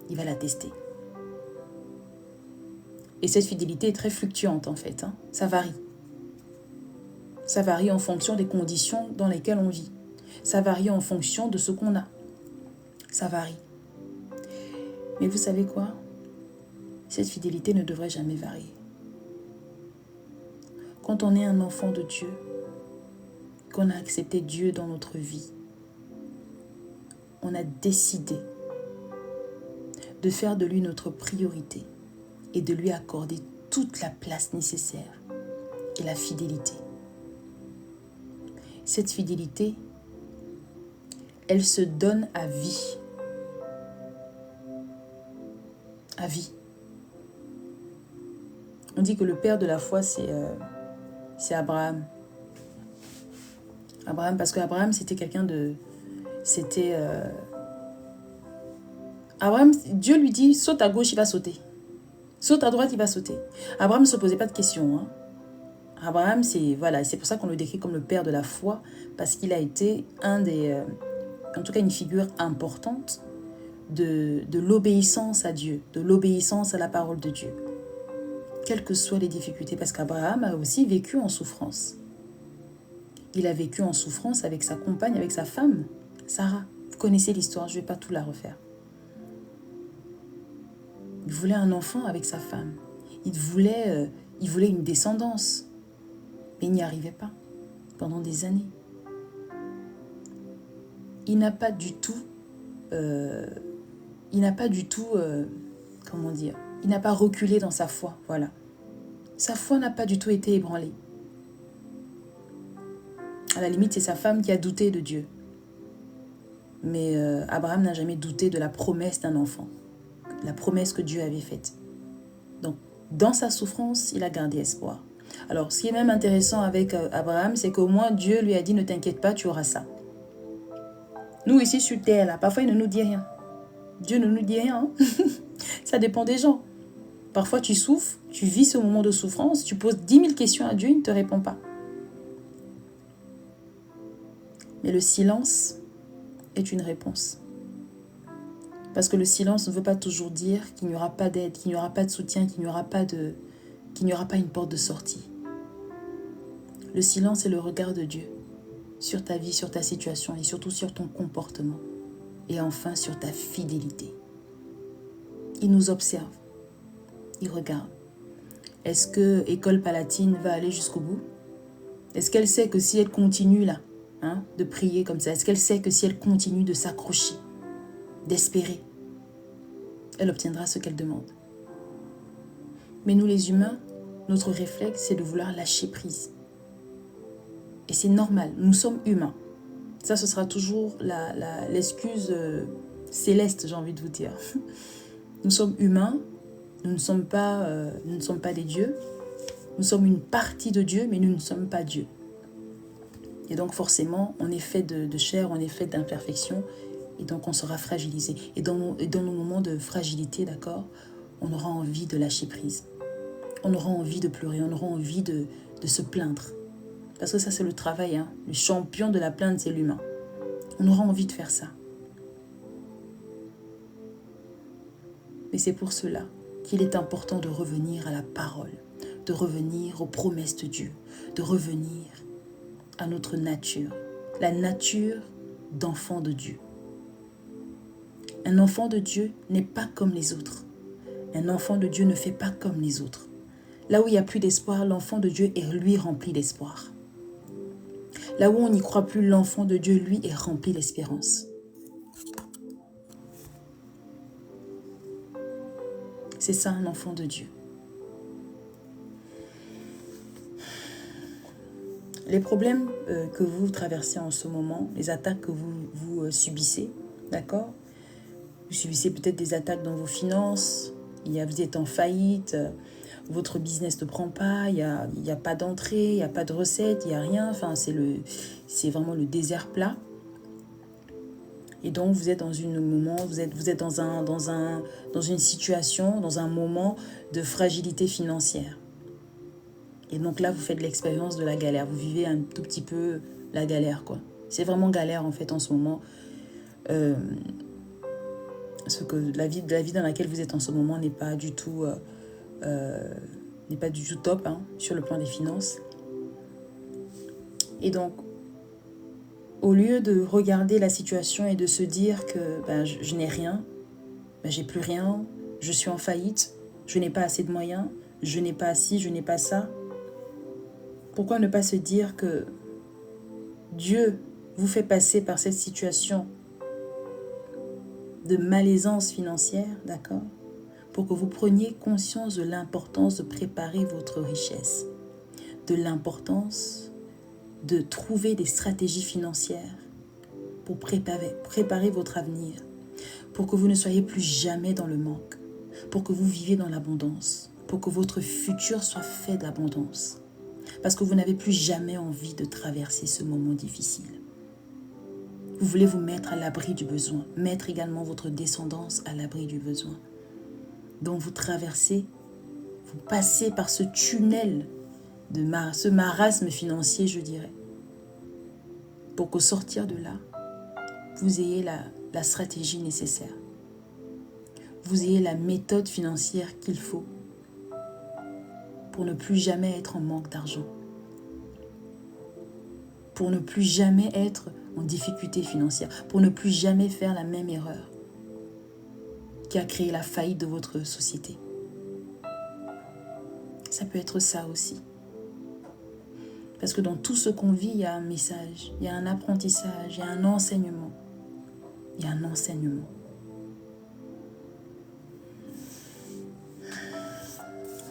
Il va la tester. Et cette fidélité est très fluctuante en fait. Hein. Ça varie. Ça varie en fonction des conditions dans lesquelles on vit. Ça varie en fonction de ce qu'on a. Ça varie. Mais vous savez quoi? Cette fidélité ne devrait jamais varier. Quand on est un enfant de Dieu, qu'on a accepté Dieu dans notre vie, on a décidé de faire de lui notre priorité et de lui accorder toute la place nécessaire et la fidélité. Cette fidélité, elle se donne à vie. À vie. On dit que le père de la foi, c'est Abraham. Abraham, parce qu'Abraham, c'était quelqu'un de... Abraham, Dieu lui dit, saute à gauche, il va sauter. Saute à droite, il va sauter. Abraham ne se posait pas de questions. Hein. Abraham, c'est pour ça qu'on le décrit comme le père de la foi, parce qu'il a été en tout cas une figure importante de l'obéissance à Dieu, de l'obéissance à la parole de Dieu. Quelles que soient les difficultés, parce qu'Abraham a aussi vécu en souffrance. Il a vécu en souffrance avec sa compagne, avec sa femme, Sarah. Vous connaissez l'histoire, je ne vais pas tout la refaire. Il voulait un enfant avec sa femme. Il voulait une descendance. Mais il n'y arrivait pas pendant des années. Il n'a pas du tout, comment dire, il n'a pas reculé dans sa foi, voilà. Sa foi n'a pas du tout été ébranlée. À la limite, c'est sa femme qui a douté de Dieu. Mais Abraham n'a jamais douté de la promesse d'un enfant, la promesse que Dieu avait faite. Donc, dans sa souffrance, il a gardé espoir. Alors, ce qui est même intéressant avec Abraham, c'est qu'au moins Dieu lui a dit « Ne t'inquiète pas, tu auras ça ». Nous, ici sur terre, là, parfois, il ne nous dit rien. Dieu ne nous dit rien. Hein. Ça dépend des gens. Parfois, tu souffres, tu vis ce moment de souffrance, tu poses 10 000 questions à Dieu, il ne te répond pas. Mais le silence est une réponse. Parce que le silence ne veut pas toujours dire qu'il n'y aura pas d'aide, qu'il n'y aura pas de soutien, qu'il n'y aura pas une porte de sortie. Le silence est le regard de Dieu sur ta vie, sur ta situation et surtout sur ton comportement. Et enfin sur ta fidélité. Il nous observe. Il regarde. Est-ce que École Palatine va aller jusqu'au bout? Est-ce qu'elle sait que si elle continue là, de prier comme ça, est-ce qu'elle sait que si elle continue de s'accrocher, d'espérer, elle obtiendra ce qu'elle demande? Mais nous les humains, notre réflexe, c'est de vouloir lâcher prise. Et c'est normal, nous sommes humains. Ça, ce sera toujours l'excuse céleste, j'ai envie de vous dire. Nous sommes humains, nous ne sommes pas des dieux. Nous sommes une partie de Dieu, mais nous ne sommes pas Dieu. Et donc forcément, on est fait de chair, on est fait d'imperfection, et donc on sera fragilisé. Et dans nos moments de fragilité, d'accord, on aura envie de lâcher prise. On aura envie de pleurer, on aura envie de se plaindre. Parce que ça, c'est le travail, hein. Le champion de la plainte, c'est l'humain. On aura envie de faire ça. Mais c'est pour cela qu'il est important de revenir à la parole, de revenir aux promesses de Dieu, de revenir à notre nature, la nature d'enfant de Dieu. Un enfant de Dieu n'est pas comme les autres. Un enfant de Dieu ne fait pas comme les autres. Là où il n'y a plus d'espoir, l'enfant de Dieu est lui rempli d'espoir. Là où on n'y croit plus, l'enfant de Dieu, lui, est rempli d'espérance. C'est ça un enfant de Dieu. Les problèmes que vous traversez en ce moment, les attaques que vous subissez, d'accord? Vous subissez peut-être des attaques dans vos finances, vous êtes en faillite, votre business ne prend pas, il y a pas d'entrée, il n'y a pas de recette, il n'y a rien. Enfin, c'est vraiment le désert plat. Et donc, vous êtes dans dans une situation, dans un moment de fragilité financière. Et donc là, vous faites l'expérience de la galère. Vous vivez un tout petit peu la galère, quoi. C'est vraiment galère, en fait, en ce moment. Parce que la vie dans laquelle vous êtes en ce moment n'est pas du tout top, hein, sur le plan des finances. Et donc, au lieu de regarder la situation et de se dire que je n'ai rien, j'ai plus rien, je suis en faillite, je n'ai pas assez de moyens, je n'ai pas ci, je n'ai pas ça. Pourquoi ne pas se dire que Dieu vous fait passer par cette situation de malaisance financière, d'accord, pour que vous preniez conscience de l'importance de préparer votre richesse, de l'importance de trouver des stratégies financières pour préparer votre avenir, pour que vous ne soyez plus jamais dans le manque, pour que vous viviez dans l'abondance, pour que votre futur soit fait d'abondance, parce que vous n'avez plus jamais envie de traverser ce moment difficile. Vous voulez vous mettre à l'abri du besoin, mettre également votre descendance à l'abri du besoin. Donc vous traversez, vous passez par ce tunnel, ce marasme financier, je dirais, pour qu'au sortir de là, vous ayez la stratégie nécessaire. Vous ayez la méthode financière qu'il faut pour ne plus jamais être en manque d'argent, pour ne plus jamais être en difficulté financière, pour ne plus jamais faire la même erreur qui a créé la faillite de votre société. Ça peut être ça aussi. Parce que dans tout ce qu'on vit, il y a un message, il y a un apprentissage, il y a un enseignement. Il y a un enseignement.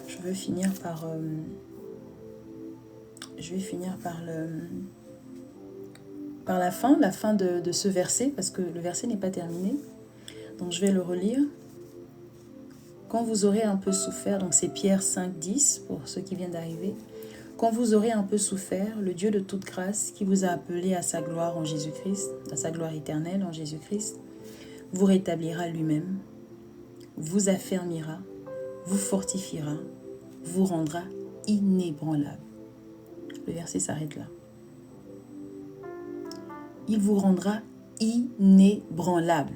Je vais finir par la fin de ce verset, parce que le verset n'est pas terminé. Donc je vais le relire. Quand vous aurez un peu souffert, donc c'est Pierre 5, 10 pour ceux qui viennent d'arriver. Quand vous aurez un peu souffert, le Dieu de toute grâce qui vous a appelé à sa gloire en Jésus-Christ, à sa gloire éternelle en Jésus-Christ, vous rétablira lui-même, vous affermira, vous fortifiera, vous rendra inébranlable. Le verset s'arrête là. Il vous rendra inébranlable.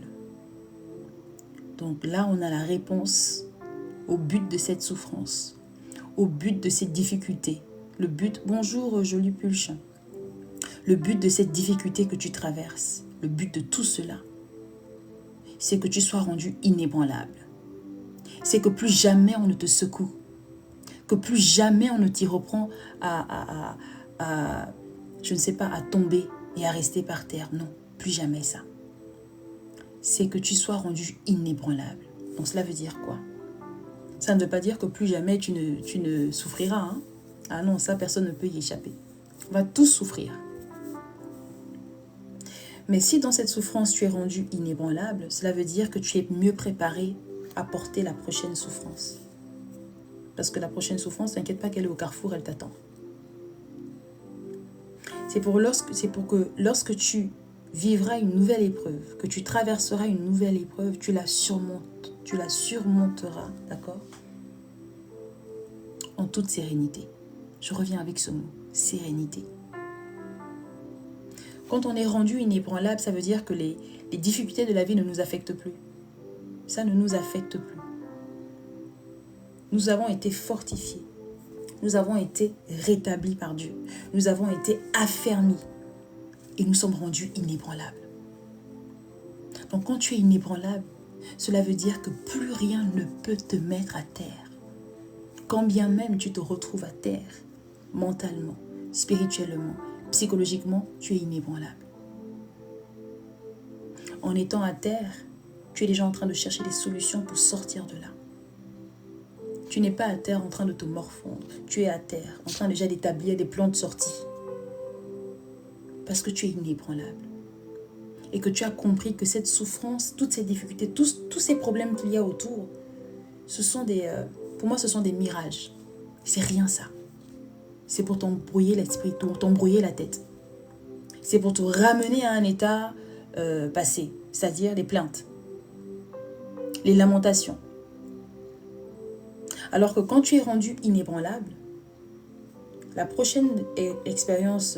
Donc là, on a la réponse au but de cette souffrance, au but de cette difficulté. Le but, bonjour joli pulchin, le but de cette difficulté que tu traverses, le but de tout cela, c'est que tu sois rendu inébranlable. C'est que plus jamais on ne te secoue, que plus jamais on ne t'y reprend à tomber et à rester par terre. Non, plus jamais ça. C'est que tu sois rendu inébranlable. Donc cela veut dire quoi? Ça ne veut pas dire que plus jamais tu ne souffriras. Hein? Ah non, ça personne ne peut y échapper. On va tous souffrir. Mais si dans cette souffrance, tu es rendu inébranlable, cela veut dire que tu es mieux préparé à porter la prochaine souffrance. Parce que la prochaine souffrance, t'inquiète pas qu'elle est au carrefour, elle t'attend. C'est pour que lorsque tu vivras une nouvelle épreuve, que tu traverseras une nouvelle épreuve, tu la surmonteras, d'accord? En toute sérénité. Je reviens avec ce mot, sérénité. Quand on est rendu inébranlable, ça veut dire que les difficultés de la vie ne nous affectent plus. Ça ne nous affecte plus. Nous avons été fortifiés. Nous avons été rétablis par Dieu. Nous avons été affermis. Et nous sommes rendus inébranlables. Donc quand tu es inébranlable, cela veut dire que plus rien ne peut te mettre à terre. Quand bien même tu te retrouves à terre, mentalement, spirituellement, psychologiquement, tu es inébranlable. En étant à terre, tu es déjà en train de chercher des solutions pour sortir de là. Tu n'es pas à terre en train de te morfondre. Tu es à terre en train déjà d'établir des plans de sortie. Parce que tu es inébranlable. Et que tu as compris que cette souffrance, toutes ces difficultés, tous ces problèmes qu'il y a autour, pour moi, ce sont des mirages. C'est rien ça. C'est pour t'embrouiller l'esprit, pour t'embrouiller la tête. C'est pour te ramener à un état passé, c'est-à-dire les plaintes, les lamentations. Alors que quand tu es rendu inébranlable, la prochaine expérience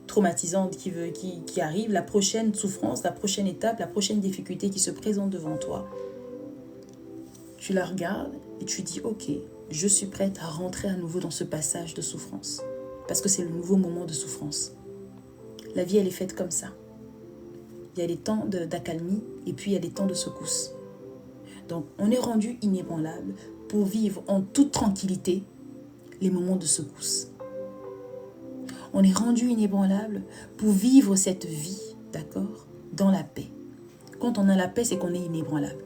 traumatisante qui arrive, la prochaine souffrance, la prochaine étape, la prochaine difficulté qui se présente devant toi, tu la regardes et tu dis « Ok, je suis prête à rentrer à nouveau dans ce passage de souffrance. » Parce que c'est le nouveau moment de souffrance. La vie, elle est faite comme ça. Il y a des temps d'accalmie et puis il y a des temps de secousse. Donc, on est rendu inébranlable pour vivre en toute tranquillité les moments de secousse. On est rendu inébranlable pour vivre cette vie, d'accord, dans la paix. Quand on a la paix, c'est qu'on est inébranlable.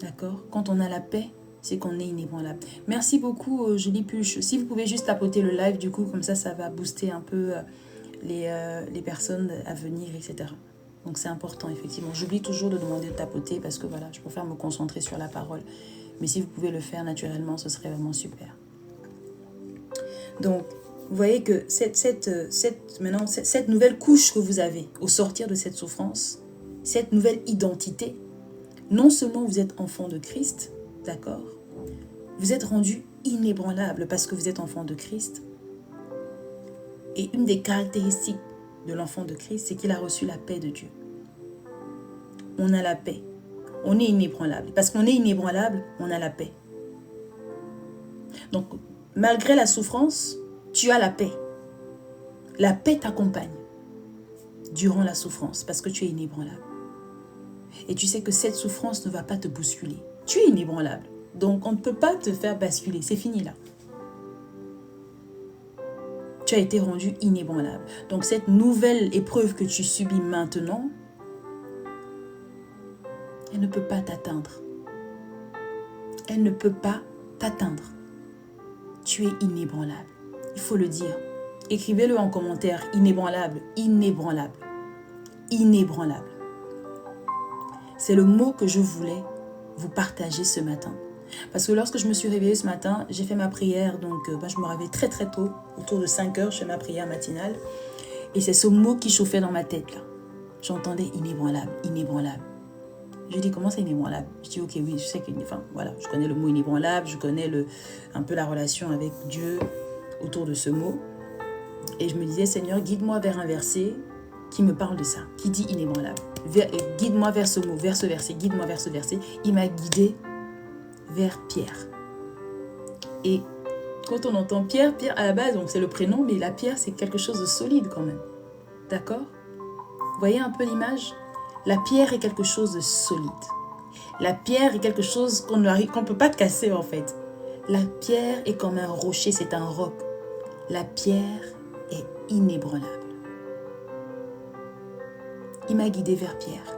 D'accord? Quand on a la paix, c'est qu'on est inébranlable. Merci beaucoup, Julie Puche. Si vous pouvez juste tapoter le live, du coup, comme ça va booster un peu les personnes à venir, etc. Donc, c'est important, effectivement. J'oublie toujours de demander de tapoter parce que, voilà, je préfère me concentrer sur la parole. Mais si vous pouvez le faire naturellement, ce serait vraiment super. Donc, vous voyez que cette nouvelle couche que vous avez au sortir de cette souffrance, cette nouvelle identité, non seulement vous êtes enfant de Christ, d'accord, vous êtes rendu inébranlable parce que vous êtes enfant de Christ. Et une des caractéristiques de l'enfant de Christ, c'est qu'il a reçu la paix de Dieu. On a la paix. On est inébranlable. Parce qu'on est inébranlable, on a la paix. Donc, malgré la souffrance, tu as la paix. La paix t'accompagne durant la souffrance parce que tu es inébranlable. Et tu sais que cette souffrance ne va pas te bousculer. Tu es inébranlable. Donc, on ne peut pas te faire basculer. C'est fini là. Tu as été rendu inébranlable. Donc, cette nouvelle épreuve que tu subis maintenant, elle ne peut pas t'atteindre. Elle ne peut pas t'atteindre. Tu es inébranlable. Il faut le dire. Écrivez-le en commentaire. Inébranlable, inébranlable, inébranlable. C'est le mot que je voulais vous partager ce matin. Parce que lorsque je me suis réveillée ce matin, j'ai fait ma prière. Donc, je me réveille très très tôt. Autour de 5 heures, je fais ma prière matinale. Et c'est ce mot qui chauffait dans ma tête là. J'entendais inébranlable, inébranlable. Je dis, comment c'est inébranlable? Je dis, ok, oui, je sais que, voilà, je connais le mot inébranlable, je connais un peu la relation avec Dieu autour de ce mot. Et je me disais, Seigneur, guide-moi vers un verset qui me parle de ça, qui dit inébranlable. Guide-moi vers ce mot, vers ce verset, guide-moi vers ce verset. Il m'a guidé vers Pierre. Et quand on entend Pierre, Pierre à la base, donc c'est le prénom, mais la pierre, c'est quelque chose de solide quand même. D'accord? Vous voyez un peu l'image? La pierre est quelque chose de solide. La pierre est quelque chose qu'on ne peut pas casser en fait. La pierre est comme un rocher, c'est un roc. La pierre est inébranlable. Il m'a guidé vers Pierre.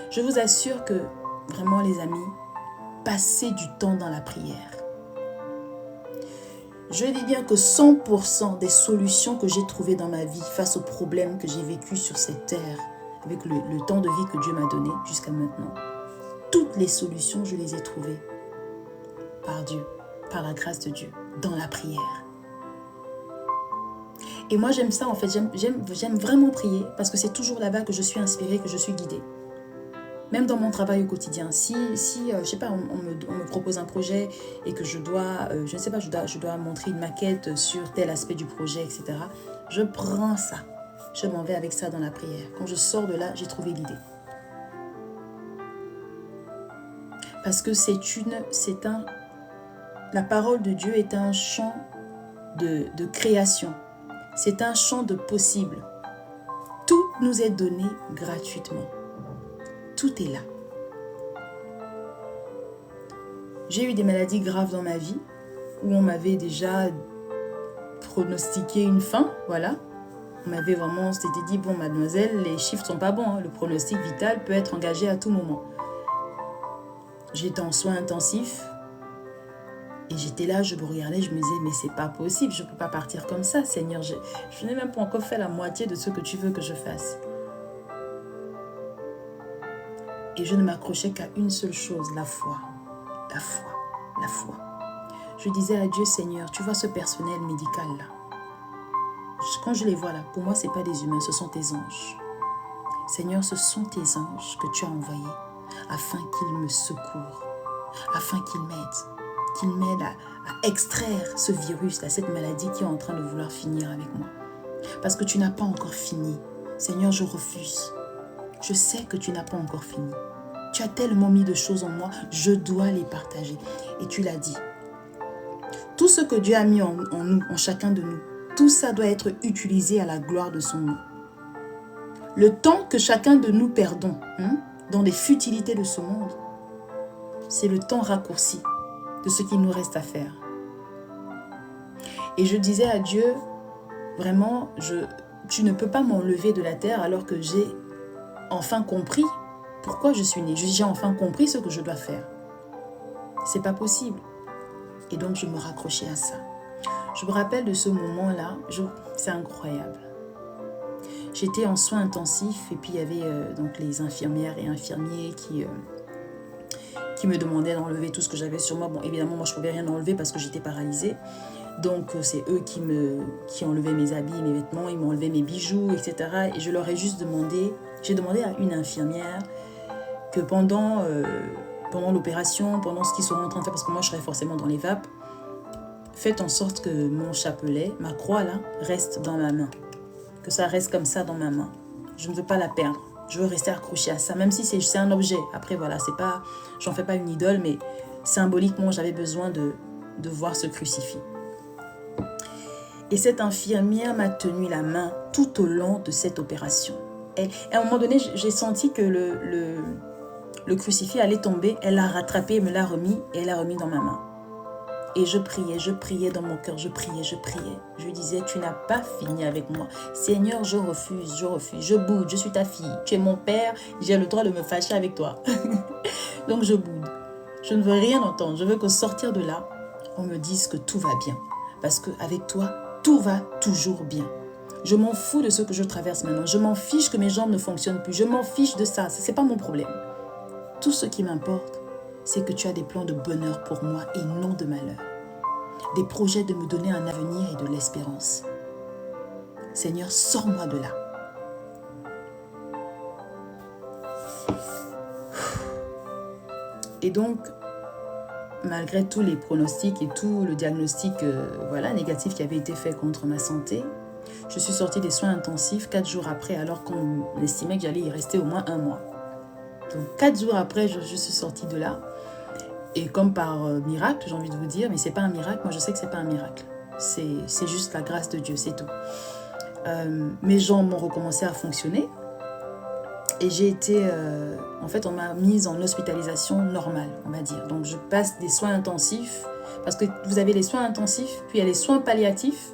Je vous assure que, vraiment les amis, passez du temps dans la prière. Je dis bien que 100% des solutions que j'ai trouvées dans ma vie face aux problèmes que j'ai vécus sur cette terre, avec le temps de vie que Dieu m'a donné jusqu'à maintenant, toutes les solutions, je les ai trouvées par Dieu, par la grâce de Dieu, dans la prière. Et moi, j'aime ça, en fait. J'aime vraiment prier parce que c'est toujours là-bas que je suis inspirée, que je suis guidée. Même dans mon travail au quotidien. Si je sais pas, on me propose un projet et que je dois, je ne sais pas, je dois montrer une maquette sur tel aspect du projet, etc. Je prends ça. Je m'en vais avec ça dans la prière. Quand je sors de là, j'ai trouvé l'idée. Parce que la parole de Dieu est un champ de création. C'est un champ de possible. Tout nous est donné gratuitement. Tout est là. J'ai eu des maladies graves dans ma vie où on m'avait déjà pronostiqué une fin, voilà. On m'avait vraiment, c'était dit, bon mademoiselle, les chiffres sont pas bons, hein. Le pronostic vital peut être engagé à tout moment. J'étais en soins intensifs. Et j'étais là, je me regardais, je me disais, mais c'est pas possible, je ne peux pas partir comme ça, Seigneur. Je n'ai même pas encore fait la moitié de ce que tu veux que je fasse. Et je ne m'accrochais qu'à une seule chose, la foi. La foi, la foi. Je disais à Dieu, Seigneur, tu vois ce personnel médical là. Quand je les vois là, pour moi, ce n'est pas des humains, ce sont tes anges. Seigneur, ce sont tes anges que tu as envoyés afin qu'ils me secourent, afin qu'ils m'aident. Qu'il m'aide à extraire ce virus-là, cette maladie qui est en train de vouloir finir avec moi. Parce que tu n'as pas encore fini. Seigneur, je refuse. Je sais que tu n'as pas encore fini. Tu as tellement mis de choses en moi, je dois les partager. Et tu l'as dit. Tout ce que Dieu a mis en nous, en chacun de nous, tout ça doit être utilisé à la gloire de son nom. Le temps que chacun de nous perdons dans les futilités de ce monde, c'est le temps raccourci de ce qu'il nous reste à faire. Et je disais à Dieu, vraiment, tu ne peux pas m'enlever de la terre alors que j'ai enfin compris pourquoi je suis née. J'ai enfin compris ce que je dois faire. C'est pas possible. Et donc, je me raccrochais à ça. Je me rappelle de ce moment-là, c'est incroyable. J'étais en soins intensifs et puis il y avait donc les infirmières et infirmiers qui me demandaient d'enlever tout ce que j'avais sur moi. Bon, évidemment, moi, je ne pouvais rien enlever parce que j'étais paralysée. Donc, c'est eux qui enlevaient mes habits, mes vêtements, ils m'ont enlevé mes bijoux, etc. Et je leur ai juste demandé, j'ai demandé à une infirmière que pendant l'opération, pendant ce qu'ils seront en train de faire, parce que moi, je serais forcément dans les vapes, faites en sorte que mon chapelet, ma croix, là, reste dans ma main. Que ça reste comme ça dans ma main. Je ne veux pas la perdre. Je veux rester accrochée à ça, même si c'est un objet. Après, voilà, c'est pas, j'en fais pas une idole, mais symboliquement, j'avais besoin de voir ce crucifix. Et cette infirmière m'a tenu la main tout au long de cette opération. Et à un moment donné, j'ai senti que le crucifix allait tomber. Elle l'a rattrapé, elle me l'a remis et elle l'a remis dans ma main. Et je priais dans mon cœur, je priais. Je lui disais, tu n'as pas fini avec moi. Seigneur, je refuse, je boude, je suis ta fille. Tu es mon père, j'ai le droit de me fâcher avec toi. Donc je boude. Je ne veux rien entendre. Je veux qu'au sortir de là, on me dise que tout va bien. Parce qu'avec toi, tout va toujours bien. Je m'en fous de ce que je traverse maintenant. Je m'en fiche que mes jambes ne fonctionnent plus. Je m'en fiche de ça. Ce n'est pas mon problème. Tout ce qui m'importe, c'est que tu as des plans de bonheur pour moi et non de malheur. Des projets de me donner un avenir et de l'espérance. Seigneur, sors-moi de là. Et donc, malgré tous les pronostics et tout le diagnostic négatif qui avait été fait contre ma santé, je suis sortie des soins intensifs 4 jours après, alors qu'on estimait que j'allais y rester au moins 1 mois. Donc 4 jours après, je suis sortie de là. Et comme par miracle, j'ai envie de vous dire, mais c'est pas un miracle, moi je sais que c'est pas un miracle. C'est juste la grâce de Dieu, c'est tout. Mes jambes ont recommencé à fonctionner. Et j'ai été, en fait, on m'a mise en hospitalisation normale, on va dire. Donc, je passe des soins intensifs, parce que vous avez les soins intensifs, puis il y a les soins palliatifs,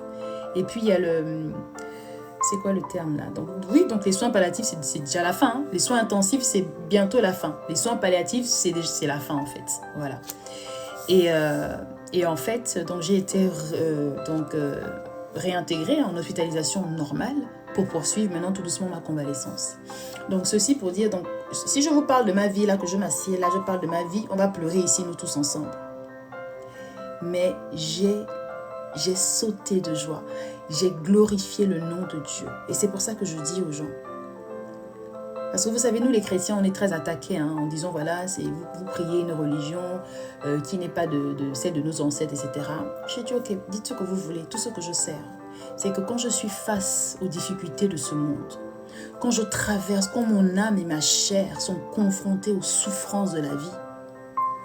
et puis il y a c'est quoi le terme là? Donc, oui, donc les soins palliatifs, c'est déjà la fin. Hein. Les soins intensifs, c'est bientôt la fin. Les soins palliatifs, c'est la fin, en fait. Voilà. Et Et en fait, donc j'ai été réintégrée en hospitalisation normale pour poursuivre maintenant tout doucement ma convalescence. Donc ceci pour dire, donc si je vous parle de ma vie, là que je m'assieds, là je parle de ma vie, on va pleurer ici nous tous ensemble. Mais j'ai sauté de joie, j'ai glorifié le nom de Dieu. Et c'est pour ça que je dis aux gens, parce que vous savez, nous les chrétiens, on est très attaqués en disant, voilà, vous priez une religion qui n'est pas de celle de nos ancêtres, etc. J'ai dit, ok, dites ce que vous voulez, tout ce que je sais, c'est que quand je suis face aux difficultés de ce monde, quand je traverse, quand mon âme et ma chair sont confrontées aux souffrances de la vie,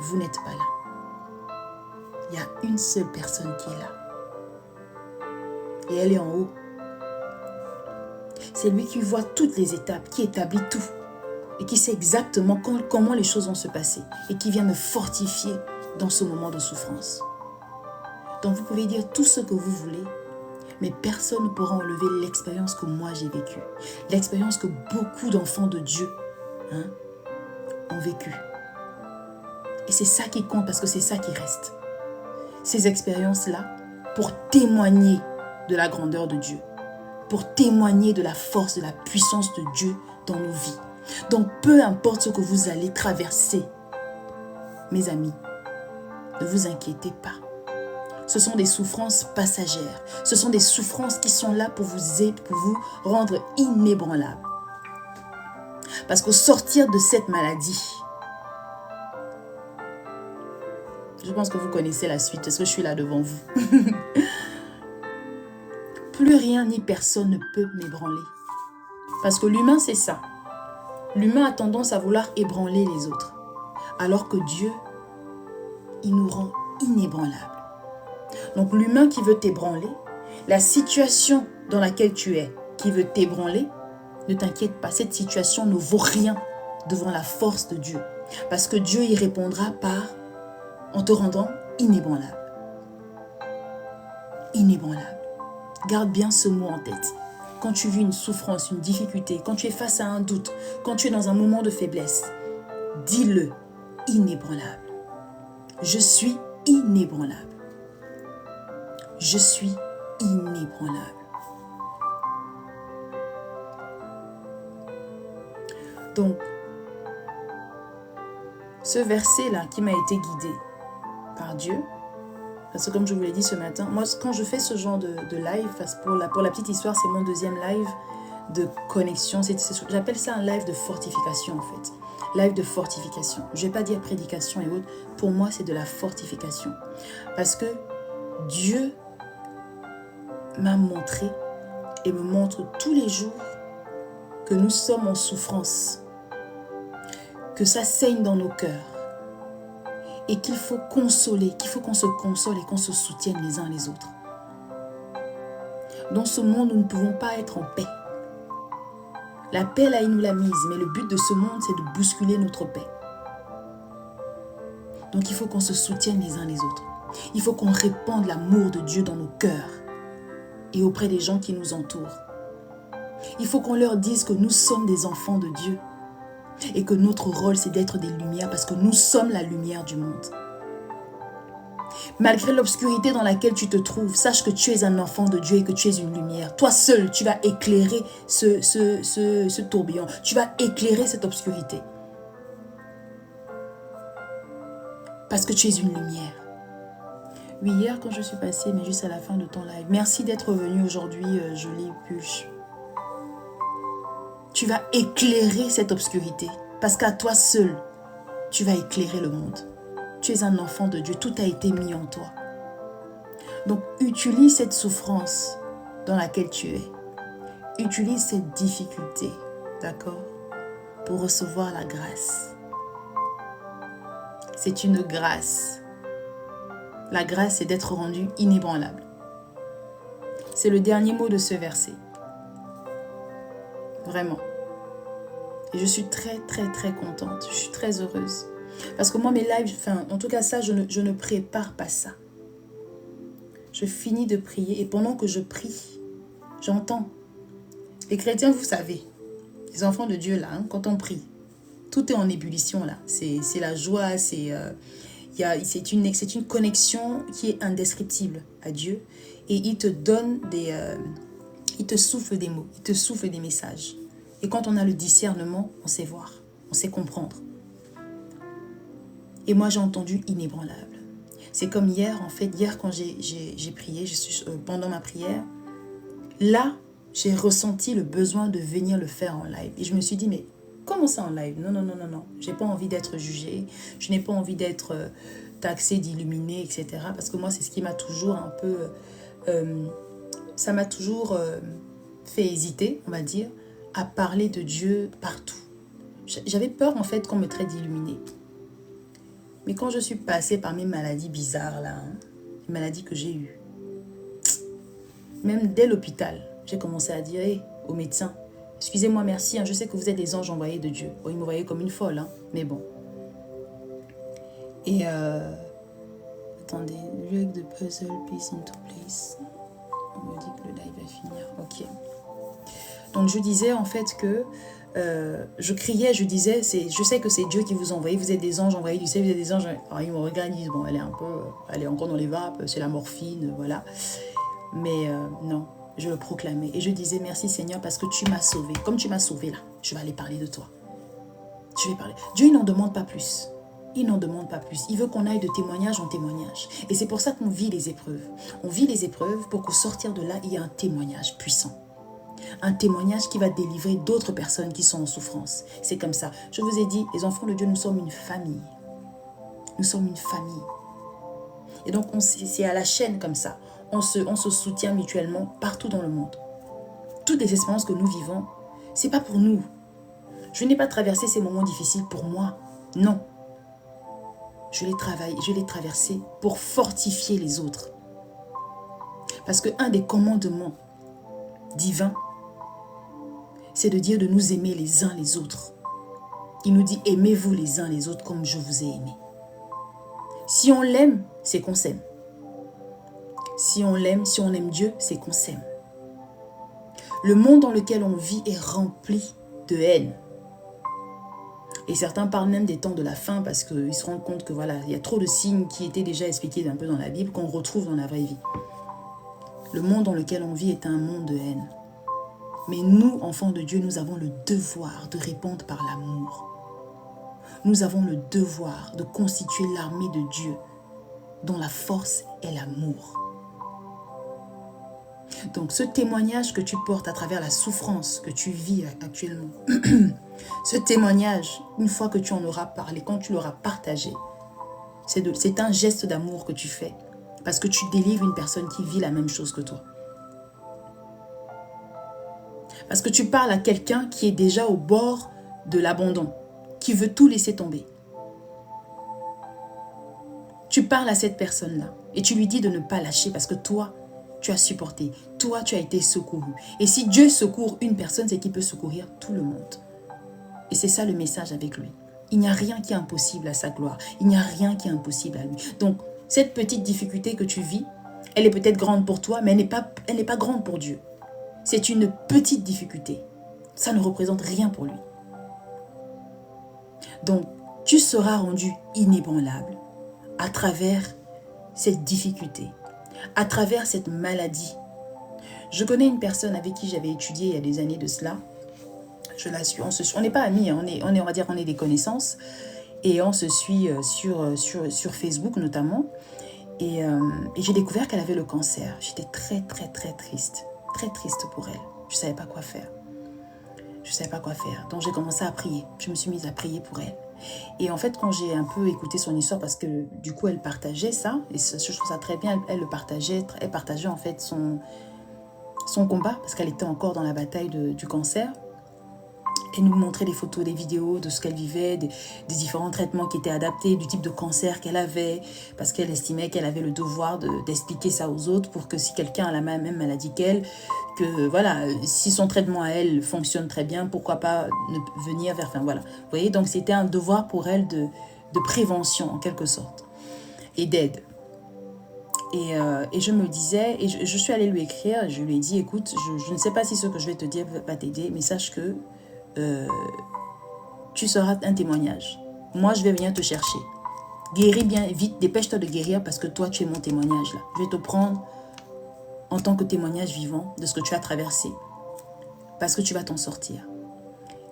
vous n'êtes pas là. Il y a une seule personne qui est là. Et elle est en haut. C'est lui qui voit toutes les étapes, qui établit tout. Et qui sait exactement comment les choses vont se passer. Et qui vient me fortifier dans ce moment de souffrance. Donc vous pouvez dire tout ce que vous voulez. Mais personne ne pourra enlever l'expérience que moi j'ai vécue. L'expérience que beaucoup d'enfants de Dieu ont vécue. Et c'est ça qui compte parce que c'est ça qui reste. Ces expériences-là pour témoigner de la grandeur de Dieu. Pour témoigner de la force, de la puissance de Dieu dans nos vies. Donc peu importe ce que vous allez traverser, mes amis, ne vous inquiétez pas. Ce sont des souffrances passagères. Ce sont des souffrances qui sont là pour vous aider, pour vous rendre inébranlable. Parce qu'au sortir de cette maladie, je pense que vous connaissez la suite, parce que je suis là devant vous. Plus rien ni personne ne peut m'ébranler. Parce que l'humain, c'est ça. L'humain a tendance à vouloir ébranler les autres. Alors que Dieu, il nous rend inébranlables. Donc l'humain qui veut t'ébranler, la situation dans laquelle tu es, qui veut t'ébranler, ne t'inquiète pas, cette situation ne vaut rien devant la force de Dieu. Parce que Dieu y répondra en te rendant inébranlable. Inébranlable. Garde bien ce mot en tête. Quand tu vis une souffrance, une difficulté, quand tu es face à un doute, quand tu es dans un moment de faiblesse, dis-le, inébranlable. Je suis inébranlable. Je suis inébranlable. Donc, ce verset-là qui m'a été guidé par Dieu, parce que comme je vous l'ai dit ce matin, moi quand je fais ce genre de live, pour la petite histoire, c'est mon deuxième live de connexion. J'appelle ça un live de fortification en fait. Live de fortification. Je ne vais pas dire prédication et autres. Pour moi, c'est de la fortification. Parce que Dieu m'a montré et me montre tous les jours que nous sommes en souffrance. Que ça saigne dans nos cœurs. Et qu'il faut consoler, qu'il faut qu'on se console et qu'on se soutienne les uns les autres. Dans ce monde, nous ne pouvons pas être en paix. La paix, là, il nous l'a mise, mais le but de ce monde, c'est de bousculer notre paix. Donc, il faut qu'on se soutienne les uns les autres. Il faut qu'on répande l'amour de Dieu dans nos cœurs et auprès des gens qui nous entourent. Il faut qu'on leur dise que nous sommes des enfants de Dieu et que notre rôle, c'est d'être des lumières parce que nous sommes la lumière du monde. Malgré l'obscurité dans laquelle tu te trouves, sache que tu es un enfant de Dieu et que tu es une lumière. Toi seul, tu vas éclairer ce tourbillon. Tu vas éclairer cette obscurité. Parce que tu es une lumière. Oui, hier quand je suis passée, mais juste à la fin de ton live. Merci d'être venu aujourd'hui, jolie Puche. Tu vas éclairer cette obscurité. Parce qu'à toi seul, tu vas éclairer le monde. Tu es un enfant de Dieu. Tout a été mis en toi. Donc, utilise cette souffrance dans laquelle tu es. Utilise cette difficulté, d'accord, pour recevoir la grâce. C'est une grâce. La grâce, c'est d'être rendu inébranlable. C'est le dernier mot de ce verset. Vraiment. Et je suis très, très, très contente. Je suis très heureuse. Parce que moi, mes lives, en tout cas ça, je ne prépare pas ça. Je finis de prier et pendant que je prie, j'entends. Les chrétiens, vous savez, les enfants de Dieu, là, quand on prie, tout est en ébullition, là. C'est la joie, il C'est une connexion qui est indescriptible à Dieu. Et il te donne il te souffle des mots, il te souffle des messages. Et quand on a le discernement, on sait voir, on sait comprendre. Et moi, j'ai entendu inébranlable. C'est comme hier, en fait, hier quand j'ai prié, pendant ma prière, là, j'ai ressenti le besoin de venir le faire en live. Et je me suis dit, mais comment ça en live? Non, non, non, non, non. Je n'ai pas envie d'être jugée. Je n'ai pas envie d'être taxée, d'illuminer, etc. Parce que moi, c'est ce qui m'a toujours un peu... ça m'a toujours fait hésiter, on va dire, à parler de Dieu partout. J'avais peur, en fait, qu'on me traite d'illuminée. Mais quand je suis passée par mes maladies bizarres, là, les maladies que j'ai eues, même dès l'hôpital, j'ai commencé à dire aux médecins, excusez-moi, merci, je sais que vous êtes des anges envoyés de Dieu. Bon, ils me voyaient comme une folle, mais bon. Et, attendez, look the puzzle piece into place. On me dit que le live va finir, ok. Donc je disais en fait que je criais, je disais, je sais que c'est Dieu qui vous envoie, vous êtes des anges envoyés du ciel, vous êtes des anges. Alors ils me regardent, ils disent, bon, elle est encore dans les vapes, c'est la morphine, voilà. Mais non, je le proclamais. Et je disais, merci Seigneur, parce que tu m'as sauvé. Comme tu m'as sauvé là, je vais aller parler de toi. Je vais parler. Dieu, il n'en demande pas plus. Il n'en demande pas plus. Il veut qu'on aille de témoignage en témoignage. Et c'est pour ça qu'on vit les épreuves. On vit les épreuves pour qu'au sortir de là, il y ait un témoignage puissant. Un témoignage qui va délivrer d'autres personnes qui sont en souffrance. C'est comme ça. Je vous ai dit, les enfants de Dieu, nous sommes une famille. Nous sommes une famille. Et donc, c'est à la chaîne comme ça. On se soutient mutuellement partout dans le monde. Toutes les expériences que nous vivons, ce n'est pas pour nous. Je n'ai pas traversé ces moments difficiles pour moi. Non. Je les traversé pour fortifier les autres. Parce qu'un des commandements divins, c'est de dire de nous aimer les uns les autres. Il nous dit, aimez-vous les uns les autres comme je vous ai aimé. Si on l'aime, c'est qu'on s'aime. Si on l'aime, si on aime Dieu, c'est qu'on s'aime. Le monde dans lequel on vit est rempli de haine. Et certains parlent même des temps de la fin parce qu'ils se rendent compte que voilà, il y a trop de signes qui étaient déjà expliqués un peu dans la Bible qu'on retrouve dans la vraie vie. Le monde dans lequel on vit est un monde de haine. Mais nous, enfants de Dieu, nous avons le devoir de répondre par l'amour. Nous avons le devoir de constituer l'armée de Dieu dont la force est l'amour. Donc ce témoignage que tu portes à travers la souffrance que tu vis actuellement, ce témoignage, une fois que tu en auras parlé, quand tu l'auras partagé, c'est un geste d'amour que tu fais parce que tu délivres une personne qui vit la même chose que toi. Parce que tu parles à quelqu'un qui est déjà au bord de l'abandon, qui veut tout laisser tomber. Tu parles à cette personne-là et tu lui dis de ne pas lâcher parce que toi, tu as supporté. Toi, tu as été secouru. Et si Dieu secourt une personne, c'est qu'il peut secourir tout le monde. Et c'est ça le message avec lui. Il n'y a rien qui est impossible à sa gloire. Il n'y a rien qui est impossible à lui. Donc, cette petite difficulté que tu vis, elle est peut-être grande pour toi, mais elle n'est pas grande pour Dieu. C'est une petite difficulté. Ça ne représente rien pour lui. Donc, tu seras rendu inébranlable à travers cette difficulté, à travers cette maladie. Je connais une personne avec qui j'avais étudié il y a des années de cela. Je la suis, on n'est pas amis, on va dire qu'on est des connaissances. Et on se suit sur Facebook notamment. Et j'ai découvert qu'elle avait le cancer. J'étais très, très, très triste. Très triste pour elle. Je ne savais pas quoi faire. Je ne savais pas quoi faire. Donc j'ai commencé à prier. Je me suis mise à prier pour elle. Et en fait, quand j'ai un peu écouté son histoire, parce que du coup, elle partageait ça, et je trouve ça très bien, elle partageait en fait son combat, parce qu'elle était encore dans la bataille du cancer. Elle nous montrait des photos, des vidéos de ce qu'elle vivait, des différents traitements qui étaient adaptés, du type de cancer qu'elle avait, parce qu'elle estimait qu'elle avait le devoir d'expliquer ça aux autres pour que si quelqu'un a la même maladie qu'elle, que voilà, si son traitement à elle fonctionne très bien, pourquoi pas venir vers... Enfin voilà, vous voyez, donc c'était un devoir pour elle de prévention en quelque sorte, et d'aide. Et je me disais, et je suis allée lui écrire, je lui ai dit, écoute, je ne sais pas si ce que je vais te dire va t'aider, mais sache que tu seras un témoignage. Moi, je vais venir te chercher. Guéris bien vite, dépêche-toi de guérir parce que toi, tu es mon témoignage là. Je vais te prendre en tant que témoignage vivant de ce que tu as traversé. Parce que tu vas t'en sortir.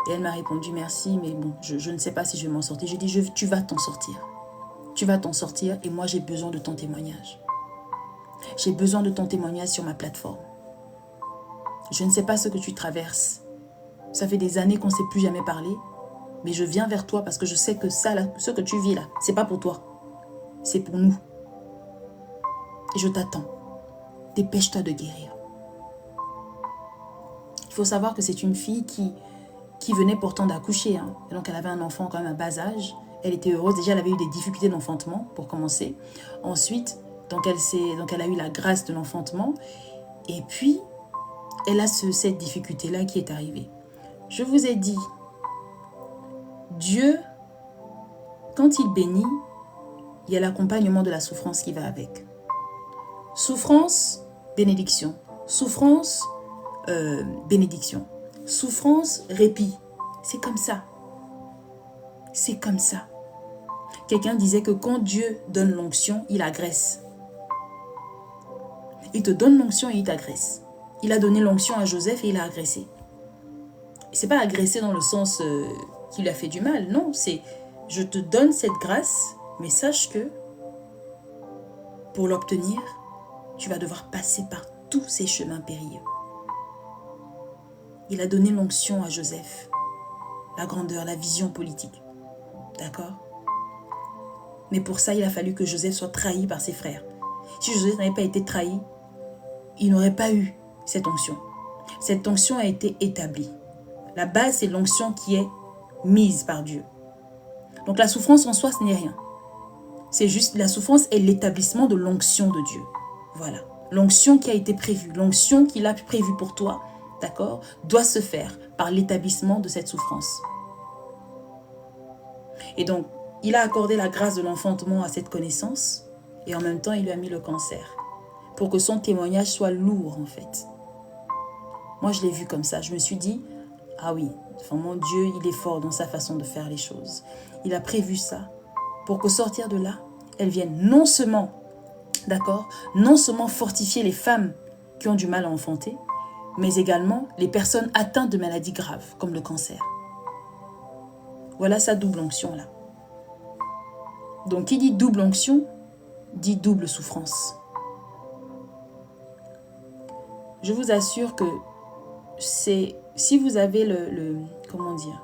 Et elle m'a répondu, merci, mais bon, je ne sais pas si je vais m'en sortir. J'ai dit, tu vas t'en sortir. Tu vas t'en sortir et moi, j'ai besoin de ton témoignage. J'ai besoin de ton témoignage sur ma plateforme. Je ne sais pas ce que tu traverses. Ça fait des années qu'on ne s'est plus jamais parlé. Mais je viens vers toi parce que je sais que ça, là, ce que tu vis là, c'est pas pour toi. C'est pour nous. Et je t'attends. Dépêche-toi de guérir. Il faut savoir que c'est une fille qui venait pourtant d'accoucher. Hein. Et donc elle avait un enfant quand même à bas âge. Elle était heureuse. Déjà, elle avait eu des difficultés d'enfantement pour commencer. Ensuite, donc elle a eu la grâce de l'enfantement. Et puis, elle a cette difficulté-là qui est arrivée. Je vous ai dit, Dieu, quand il bénit, il y a l'accompagnement de la souffrance qui va avec. Souffrance, bénédiction. Souffrance, bénédiction. Souffrance, répit. C'est comme ça. C'est comme ça. Quelqu'un disait que quand Dieu donne l'onction, il agresse. Il te donne l'onction et il t'agresse. Il a donné l'onction à Joseph et il a agressé. C'est pas agresser dans le sens qu'il lui a fait du mal. Non, c'est je te donne cette grâce, mais sache que pour l'obtenir, tu vas devoir passer par tous ces chemins périlleux. Il a donné l'onction à Joseph, la grandeur, la vision politique. D'accord? Mais pour ça, il a fallu que Joseph soit trahi par ses frères. Si Joseph n'avait pas été trahi, il n'aurait pas eu cette onction. Cette onction a été établie. La base, c'est l'onction qui est mise par Dieu. Donc la souffrance en soi, ce n'est rien. C'est juste, la souffrance est l'établissement de l'onction de Dieu. Voilà. L'onction qui a été prévue, l'onction qu'il a prévue pour toi, d'accord, doit se faire par l'établissement de cette souffrance. Et donc, il a accordé la grâce de l'enfantement à cette connaissance et en même temps, il lui a mis le cancer pour que son témoignage soit lourd, en fait. Moi, je l'ai vu comme ça. Je me suis dit, ah oui, enfin, mon Dieu, il est fort dans sa façon de faire les choses. Il a prévu ça pour que sortir de là, elle vienne non seulement, d'accord, non seulement fortifier les femmes qui ont du mal à enfanter, mais également les personnes atteintes de maladies graves, comme le cancer. Voilà sa double onction là. Donc, qui dit double onction, dit double souffrance. Je vous assure que si vous avez comment dire,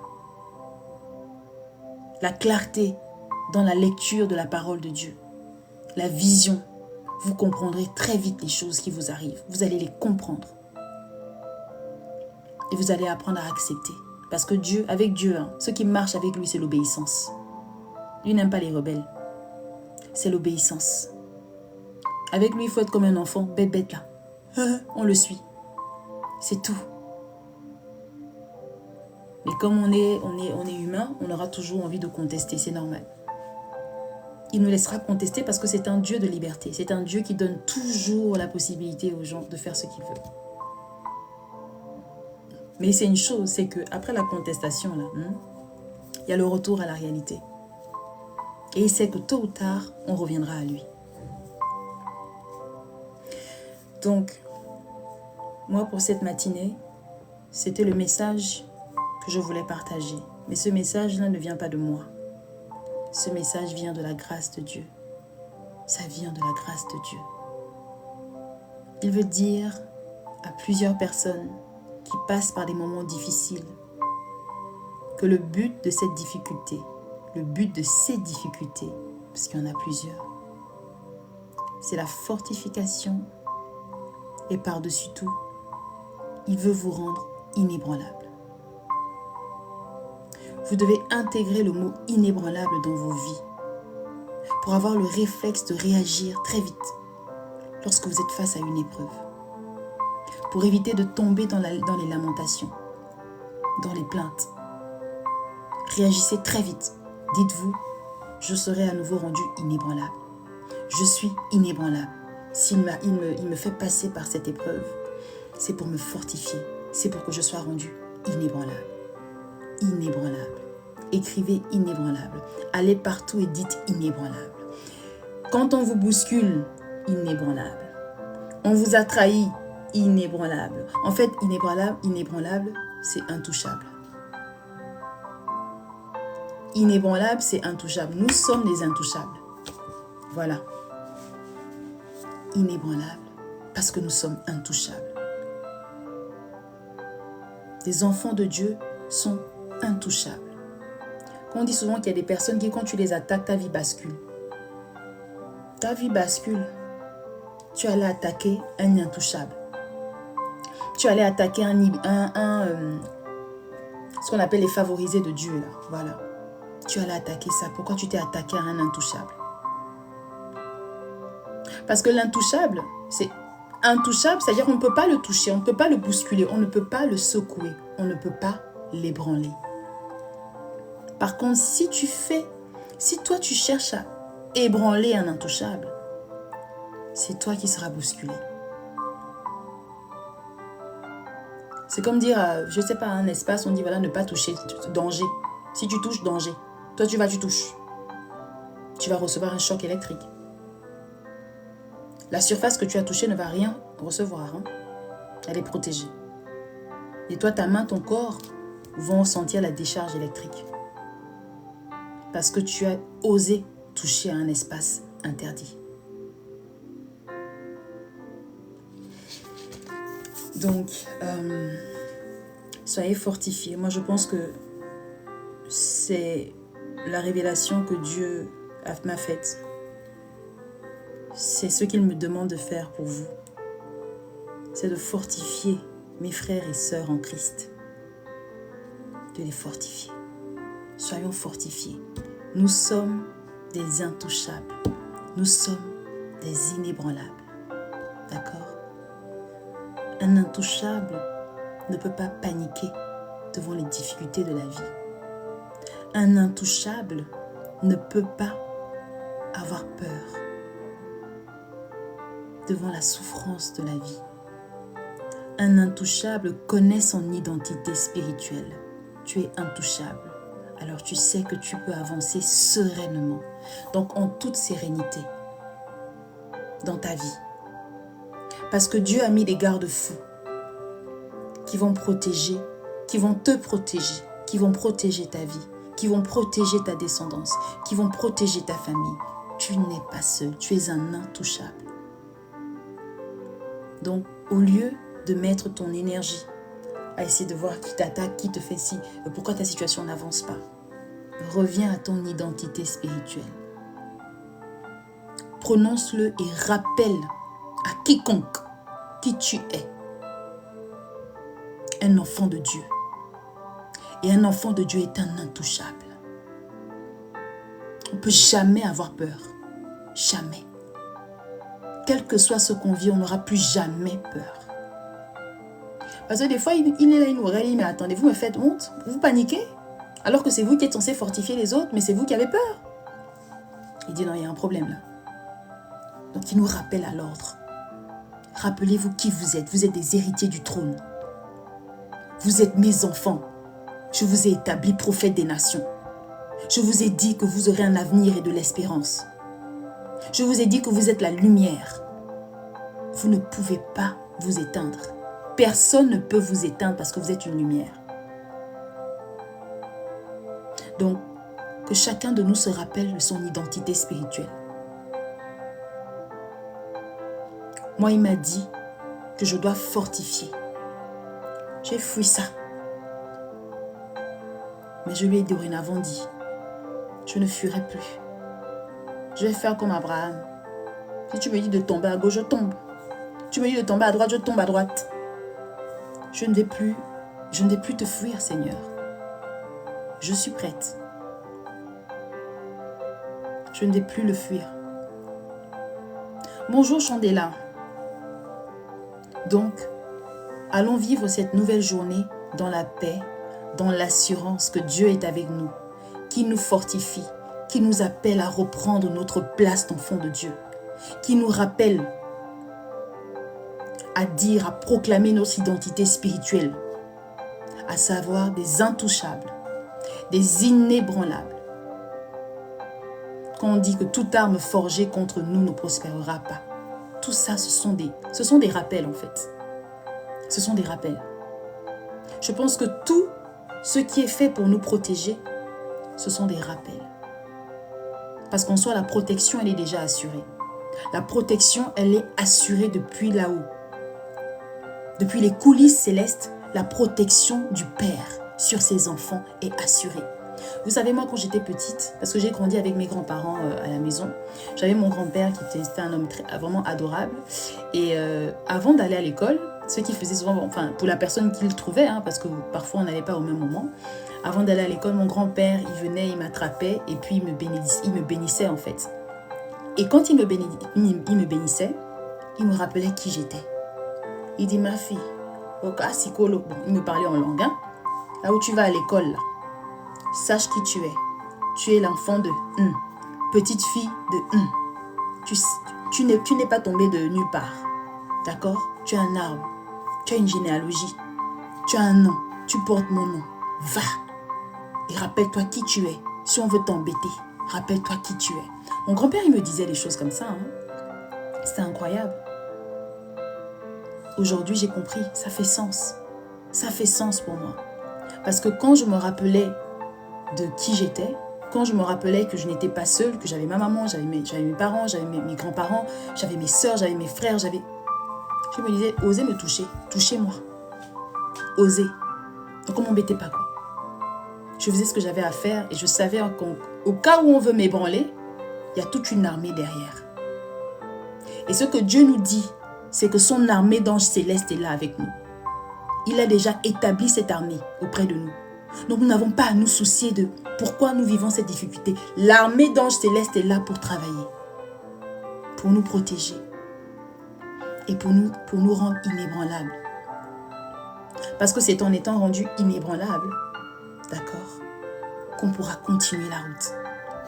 la clarté dans la lecture de la parole de Dieu, la vision, vous comprendrez très vite les choses qui vous arrivent. Vous allez les comprendre. Et vous allez apprendre à accepter. Parce que Dieu, avec Dieu, ce qui marche avec lui, c'est l'obéissance. Lui n'aime pas les rebelles. C'est l'obéissance. Avec lui, il faut être comme un enfant, bête là. On le suit. C'est tout. Mais comme on est humain, on aura toujours envie de contester, c'est normal. Il nous laissera contester parce que c'est un Dieu de liberté. C'est un Dieu qui donne toujours la possibilité aux gens de faire ce qu'ils veulent. Mais c'est une chose, c'est qu'après la contestation, là, il y a le retour à la réalité. Et il sait que tôt ou tard, on reviendra à lui. Donc, moi, pour cette matinée, c'était le message que je voulais partager. Mais ce message-là ne vient pas de moi. Ce message vient de la grâce de Dieu. Ça vient de la grâce de Dieu. Il veut dire à plusieurs personnes qui passent par des moments difficiles que le but de cette difficulté, le but de ces difficultés, parce qu'il y en a plusieurs, c'est la fortification et par-dessus tout, il veut vous rendre inébranlable. Vous devez intégrer le mot inébranlable dans vos vies pour avoir le réflexe de réagir très vite lorsque vous êtes face à une épreuve. Pour éviter de tomber dans les lamentations, dans les plaintes. Réagissez très vite. Dites-vous, je serai à nouveau rendu inébranlable. Je suis inébranlable. S'il me fait passer par cette épreuve, c'est pour me fortifier. C'est pour que je sois rendu inébranlable. Inébranlable. écrivez inébranlable. Allez partout et dites inébranlable. Quand on vous bouscule, inébranlable. On vous a trahi, inébranlable. En fait, inébranlable, c'est intouchable. Inébranlable, c'est intouchable. Nous sommes des intouchables. Voilà. Inébranlable, parce que nous sommes intouchables. Les enfants de Dieu sont intouchables. On dit souvent qu'il y a des personnes qui, quand tu les attaques, ta vie bascule. Ta vie bascule. Tu allais attaquer un intouchable. Tu allais attaquer ce qu'on appelle les favorisés de Dieu, là. Voilà. Tu allais attaquer ça. Pourquoi tu t'es attaqué à un intouchable? Parce que l'intouchable, c'est intouchable, c'est-à-dire qu'on ne peut pas le toucher, on ne peut pas le bousculer, on ne peut pas le secouer, on ne peut pas l'ébranler. Par contre, si toi tu cherches à ébranler un intouchable, c'est toi qui seras bousculé. C'est comme dire, je ne sais pas, un espace, on dit voilà, ne pas toucher, danger. Si tu touches, danger. Toi, tu touches. Tu vas recevoir un choc électrique. La surface que tu as touchée ne va rien recevoir. Hein? Elle est protégée. Et toi, ta main, ton corps vont sentir la décharge électrique. Parce que tu as osé toucher à un espace interdit. Donc, soyez fortifiés. Moi, je pense que c'est la révélation que Dieu m'a faite. C'est ce qu'il me demande de faire pour vous. C'est de fortifier mes frères et sœurs en Christ. De les fortifier. Soyons fortifiés. Nous sommes des intouchables. Nous sommes des inébranlables. D'accord? Un intouchable ne peut pas paniquer devant les difficultés de la vie. Un intouchable ne peut pas avoir peur devant la souffrance de la vie. Un intouchable connaît son identité spirituelle. Tu es intouchable. Alors tu sais que tu peux avancer sereinement. Donc en toute sérénité dans ta vie. Parce que Dieu a mis des garde-fous qui vont protéger, qui vont te protéger, qui vont protéger ta vie, qui vont protéger ta descendance, qui vont protéger ta famille. Tu n'es pas seul, tu es un intouchable. Donc, au lieu de mettre ton énergie à essayer de voir qui t'attaque, qui te fait ci, pourquoi ta situation n'avance pas, reviens à ton identité spirituelle. Prononce-le et rappelle à quiconque qui tu es. Un enfant de Dieu. Et un enfant de Dieu est un intouchable. On ne peut jamais avoir peur. Jamais. Quel que soit ce qu'on vit, on n'aura plus jamais peur. Parce que des fois, il est là, il nous regarde, mais attendez, vous me faites honte, vous paniquez, alors que c'est vous qui êtes censé fortifier les autres, mais c'est vous qui avez peur. Il dit non, il y a un problème là. Donc il nous rappelle à l'ordre. Rappelez-vous qui vous êtes des héritiers du trône. Vous êtes mes enfants. Je vous ai établi prophète des nations. Je vous ai dit que vous aurez un avenir et de l'espérance. Je vous ai dit que vous êtes la lumière. Vous ne pouvez pas vous éteindre. Personne ne peut vous éteindre parce que vous êtes une lumière. Donc, que chacun de nous se rappelle de son identité spirituelle. Moi, il m'a dit que je dois fortifier. J'ai fui ça. Mais je lui ai dorénavant dit, je ne fuirai plus. Je vais faire comme Abraham. Si tu me dis de tomber à gauche, je tombe. Tu me dis de tomber à droite, je tombe à droite. Je ne vais plus te fuir, Seigneur. Je suis prête. Je ne vais plus le fuir. Bonjour Chandela. Donc, allons vivre cette nouvelle journée dans la paix, dans l'assurance que Dieu est avec nous, qui nous fortifie, qui nous appelle à reprendre notre place d'enfant de Dieu, qui nous rappelle à dire, à proclamer notre identité spirituelle, à savoir des intouchables, des inébranlables. Quand on dit que toute arme forgée contre nous ne prospérera pas, tout ça, ce sont des rappels en fait. Ce sont des rappels. Je pense que tout ce qui est fait pour nous protéger, ce sont des rappels. Parce qu'en soi, la protection, elle est déjà assurée. La protection, elle est assurée depuis là-haut. Depuis les coulisses célestes, la protection du Père sur ses enfants est assurée. Vous savez, moi, quand j'étais petite, parce que j'ai grandi avec mes grands-parents à la maison, j'avais mon grand-père qui était un homme vraiment adorable. Et avant d'aller à l'école, ce qu'il faisait souvent, enfin, pour la personne qu'il trouvait, parce que parfois on n'allait pas au même moment, avant d'aller à l'école, mon grand-père, il venait, il m'attrapait et puis il me bénissait en fait. Et quand il me bénissait, il me rappelait qui j'étais. Il dit, ma fille, bon, il me parlait en langue, là où tu vas à l'école, là, sache qui tu es. Tu es l'enfant de petite fille de Tu n'es pas tombé de nulle part. D'accord? Tu as un arbre. Tu as une généalogie. Tu as un nom. Tu portes mon nom. Va. Et rappelle-toi qui tu es. Si on veut t'embêter, rappelle-toi qui tu es. Mon grand-père, il me disait des choses comme ça. C'était incroyable. Aujourd'hui, j'ai compris. Ça fait sens. Ça fait sens pour moi. Parce que quand je me rappelais de qui j'étais, quand je me rappelais que je n'étais pas seule, que j'avais ma maman, j'avais mes parents, j'avais mes grands-parents, j'avais mes soeurs, j'avais mes frères, je me disais, osez me toucher, touchez-moi, osez. Donc on ne m'embêtait pas, quoi. Je faisais ce que j'avais à faire et je savais qu'au cas où on veut m'ébranler, il y a toute une armée derrière. Et ce que Dieu nous dit, c'est que son armée d'anges célestes est là avec nous. Il a déjà établi cette armée auprès de nous. Donc nous n'avons pas à nous soucier de pourquoi nous vivons cette difficulté. L'armée d'anges célestes est là pour travailler, pour nous protéger et pour nous rendre inébranlables. Parce que c'est en étant rendu inébranlable, d'accord, qu'on pourra continuer la route.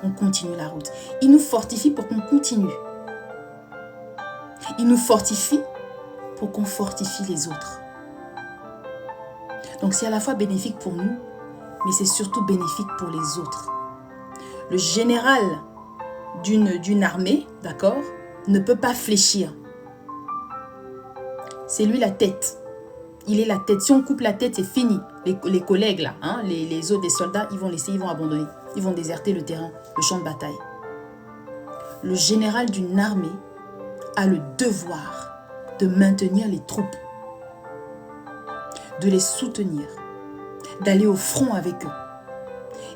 On continue la route. Il nous fortifie pour qu'on continue. Il nous fortifie pour qu'on fortifie les autres. Donc c'est à la fois bénéfique pour nous, mais c'est surtout bénéfique pour les autres. Le général d'une armée, d'accord, ne peut pas fléchir. C'est lui la tête. Il est la tête. Si on coupe la tête, c'est fini. Les collègues là, les autres, des soldats, ils vont laisser, ils vont abandonner. Ils vont déserter le terrain, le champ de bataille. Le général d'une armée a le devoir de maintenir les troupes, de les soutenir, d'aller au front avec eux.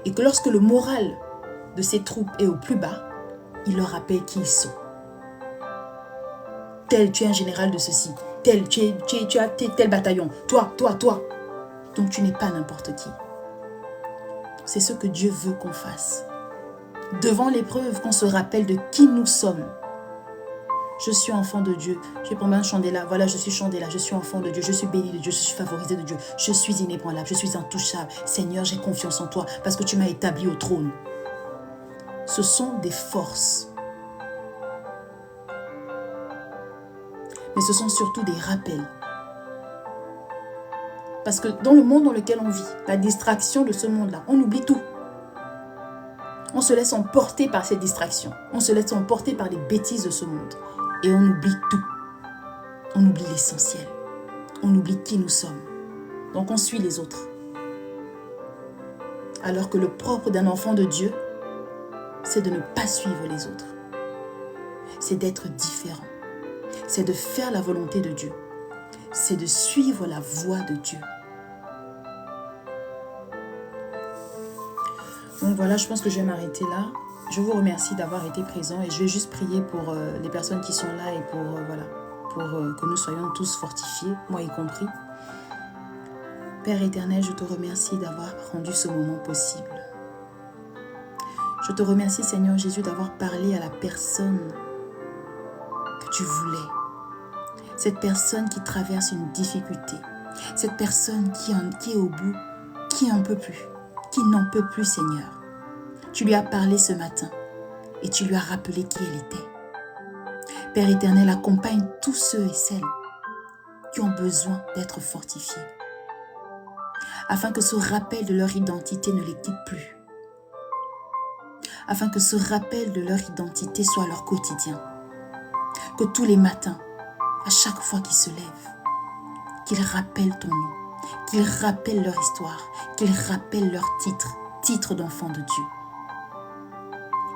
Et que lorsque le moral de ces troupes est au plus bas, il leur rappelle qui ils sont. Tel, tu es un général de ceci. Tel, tu as tel bataillon. Toi. Donc tu n'es pas n'importe qui. C'est ce que Dieu veut qu'on fasse. Devant l'épreuve, qu'on se rappelle de qui nous sommes. Je suis enfant de Dieu. Je vais prendre un chandela. Voilà, je suis chandela. Je suis enfant de Dieu. Je suis béni de Dieu. Je suis favorisé de Dieu. Je suis inébranlable. Je suis intouchable. Seigneur, j'ai confiance en toi parce que tu m'as établi au trône. Ce sont des forces. Mais ce sont surtout des rappels. Parce que dans le monde dans lequel on vit, la distraction de ce monde-là, on oublie tout. On se laisse emporter par ces distractions. On se laisse emporter par les bêtises de ce monde. Et on oublie tout. On oublie l'essentiel. On oublie qui nous sommes. Donc on suit les autres. Alors que le propre d'un enfant de Dieu, c'est de ne pas suivre les autres. C'est d'être différent. C'est de faire la volonté de Dieu. C'est de suivre la voie de Dieu. Donc voilà, je pense que je vais m'arrêter là. Je vous remercie d'avoir été présent et je vais juste prier pour les personnes qui sont là et pour que nous soyons tous fortifiés, moi y compris. Père éternel, je te remercie d'avoir rendu ce moment possible. Je te remercie, Seigneur Jésus, d'avoir parlé à la personne que tu voulais. Cette personne qui traverse une difficulté. Cette personne qui est au bout, qui n'en peut plus, Seigneur. Tu lui as parlé ce matin et tu lui as rappelé qui elle était. Père éternel, accompagne tous ceux et celles qui ont besoin d'être fortifiés. afin que ce rappel de leur identité ne les quitte plus, afin que ce rappel de leur identité soit leur quotidien, que tous les matins, à chaque fois qu'ils se lèvent, qu'ils rappellent ton nom, qu'ils rappellent leur histoire, qu'ils rappellent leur titre d'enfant de Dieu,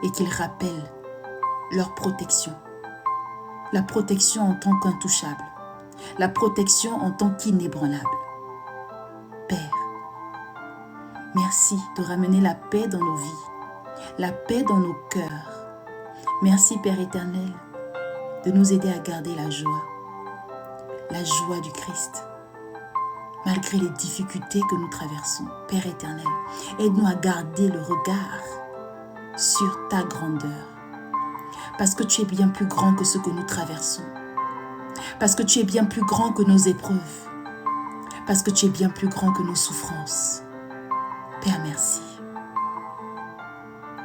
et qu'ils rappellent leur protection, la protection en tant qu'intouchable, la protection en tant qu'inébranlable. Père, merci de ramener la paix dans nos vies, la paix dans nos cœurs. Merci Père éternel de nous aider à garder la joie du Christ, malgré les difficultés que nous traversons. Père éternel, aide-nous à garder le regard sur ta grandeur, parce que tu es bien plus grand que ce que nous traversons, parce que tu es bien plus grand que nos épreuves, parce que tu es bien plus grand que nos souffrances. Père, merci.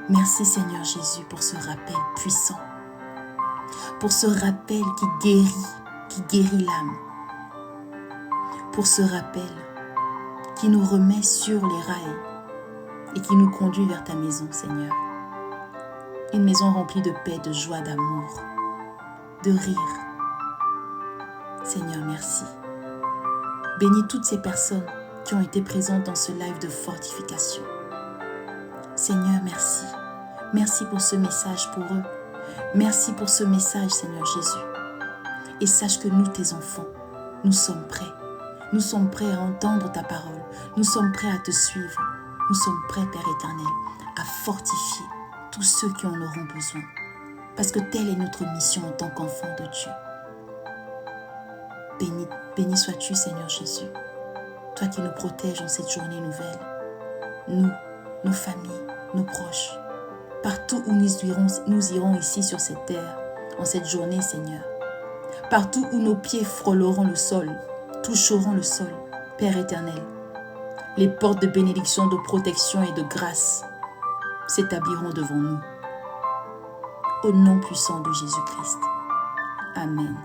Merci Seigneur Jésus pour ce rappel puissant, pour ce rappel qui guérit l'âme, pour ce rappel qui nous remet sur les rails et qui nous conduit vers ta maison, Seigneur. Une maison remplie de paix, de joie, d'amour, de rire. Seigneur, merci. Bénis toutes ces personnes qui ont été présentes dans ce live de fortification. Seigneur, merci. Merci pour ce message pour eux. Merci pour ce message, Seigneur Jésus. Et sache que nous, tes enfants, nous sommes prêts. Nous sommes prêts à entendre ta parole. Nous sommes prêts à te suivre. Nous sommes prêts, Père éternel, à fortifier tous ceux qui en auront besoin. Parce que telle est notre mission en tant qu'enfants de Dieu. Béni sois-tu, Seigneur Jésus. Toi qui nous protèges en cette journée nouvelle. Nous, nos familles, nos proches. Partout où nous irons ici sur cette terre, en cette journée, Seigneur. Partout où nos pieds frôleront le sol, toucheront le sol, Père éternel. Les portes de bénédiction, de protection et de grâce s'établiront devant nous. Au nom puissant de Jésus-Christ. Amen.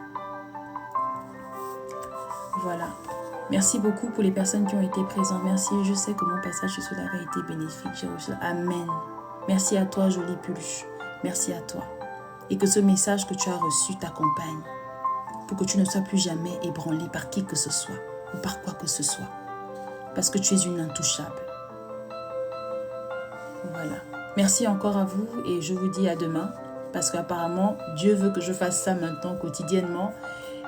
Voilà. Merci beaucoup pour les personnes qui ont été présentes. Merci. Je sais que mon passage sur cela avait été bénéfique. J'ai reçu. Amen. Merci à toi, jolie Pulche. Merci à toi. Et que ce message que tu as reçu t'accompagne. Pour que tu ne sois plus jamais ébranlé par qui que ce soit. Ou par quoi que ce soit. Parce que tu es une intouchable. Voilà. Merci encore à vous et je vous dis à demain. Parce qu'apparemment, Dieu veut que je fasse ça maintenant, quotidiennement.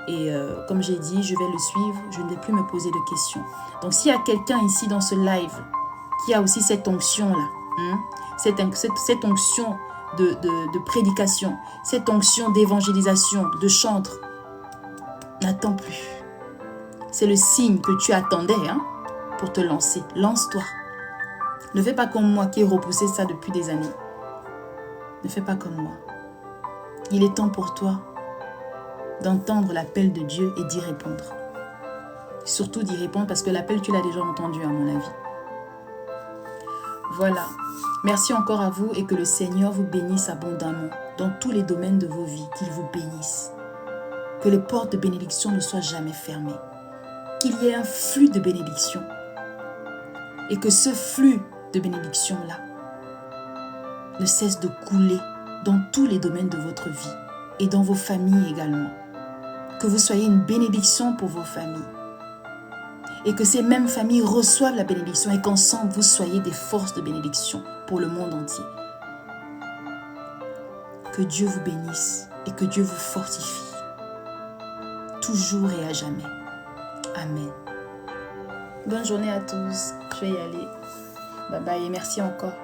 Et comme j'ai dit, je vais le suivre. Je ne vais plus me poser de questions. Donc, s'il y a quelqu'un ici dans ce live qui a aussi cette onction-là, cette onction de prédication, cette onction d'évangélisation, de chantre, n'attends plus. C'est le signe que tu attendais pour te lancer. Lance-toi. Ne fais pas comme moi qui ai repoussé ça depuis des années. Ne fais pas comme moi. Il est temps pour toi d'entendre l'appel de Dieu et d'y répondre. Surtout d'y répondre parce que l'appel, tu l'as déjà entendu à mon avis. Voilà. Merci encore à vous et que le Seigneur vous bénisse abondamment dans tous les domaines de vos vies. Qu'il vous bénisse. Que les portes de bénédiction ne soient jamais fermées. Qu'il y ait un flux de bénédiction. Et que ce flux de bénédiction-là ne cesse de couler dans tous les domaines de votre vie et dans vos familles également. Que vous soyez une bénédiction pour vos familles. Et que ces mêmes familles reçoivent la bénédiction et qu'ensemble vous soyez des forces de bénédiction pour le monde entier. Que Dieu vous bénisse et que Dieu vous fortifie. Toujours et à jamais. Amen. Bonne journée à tous. Je vais y aller. Bye bye et merci encore.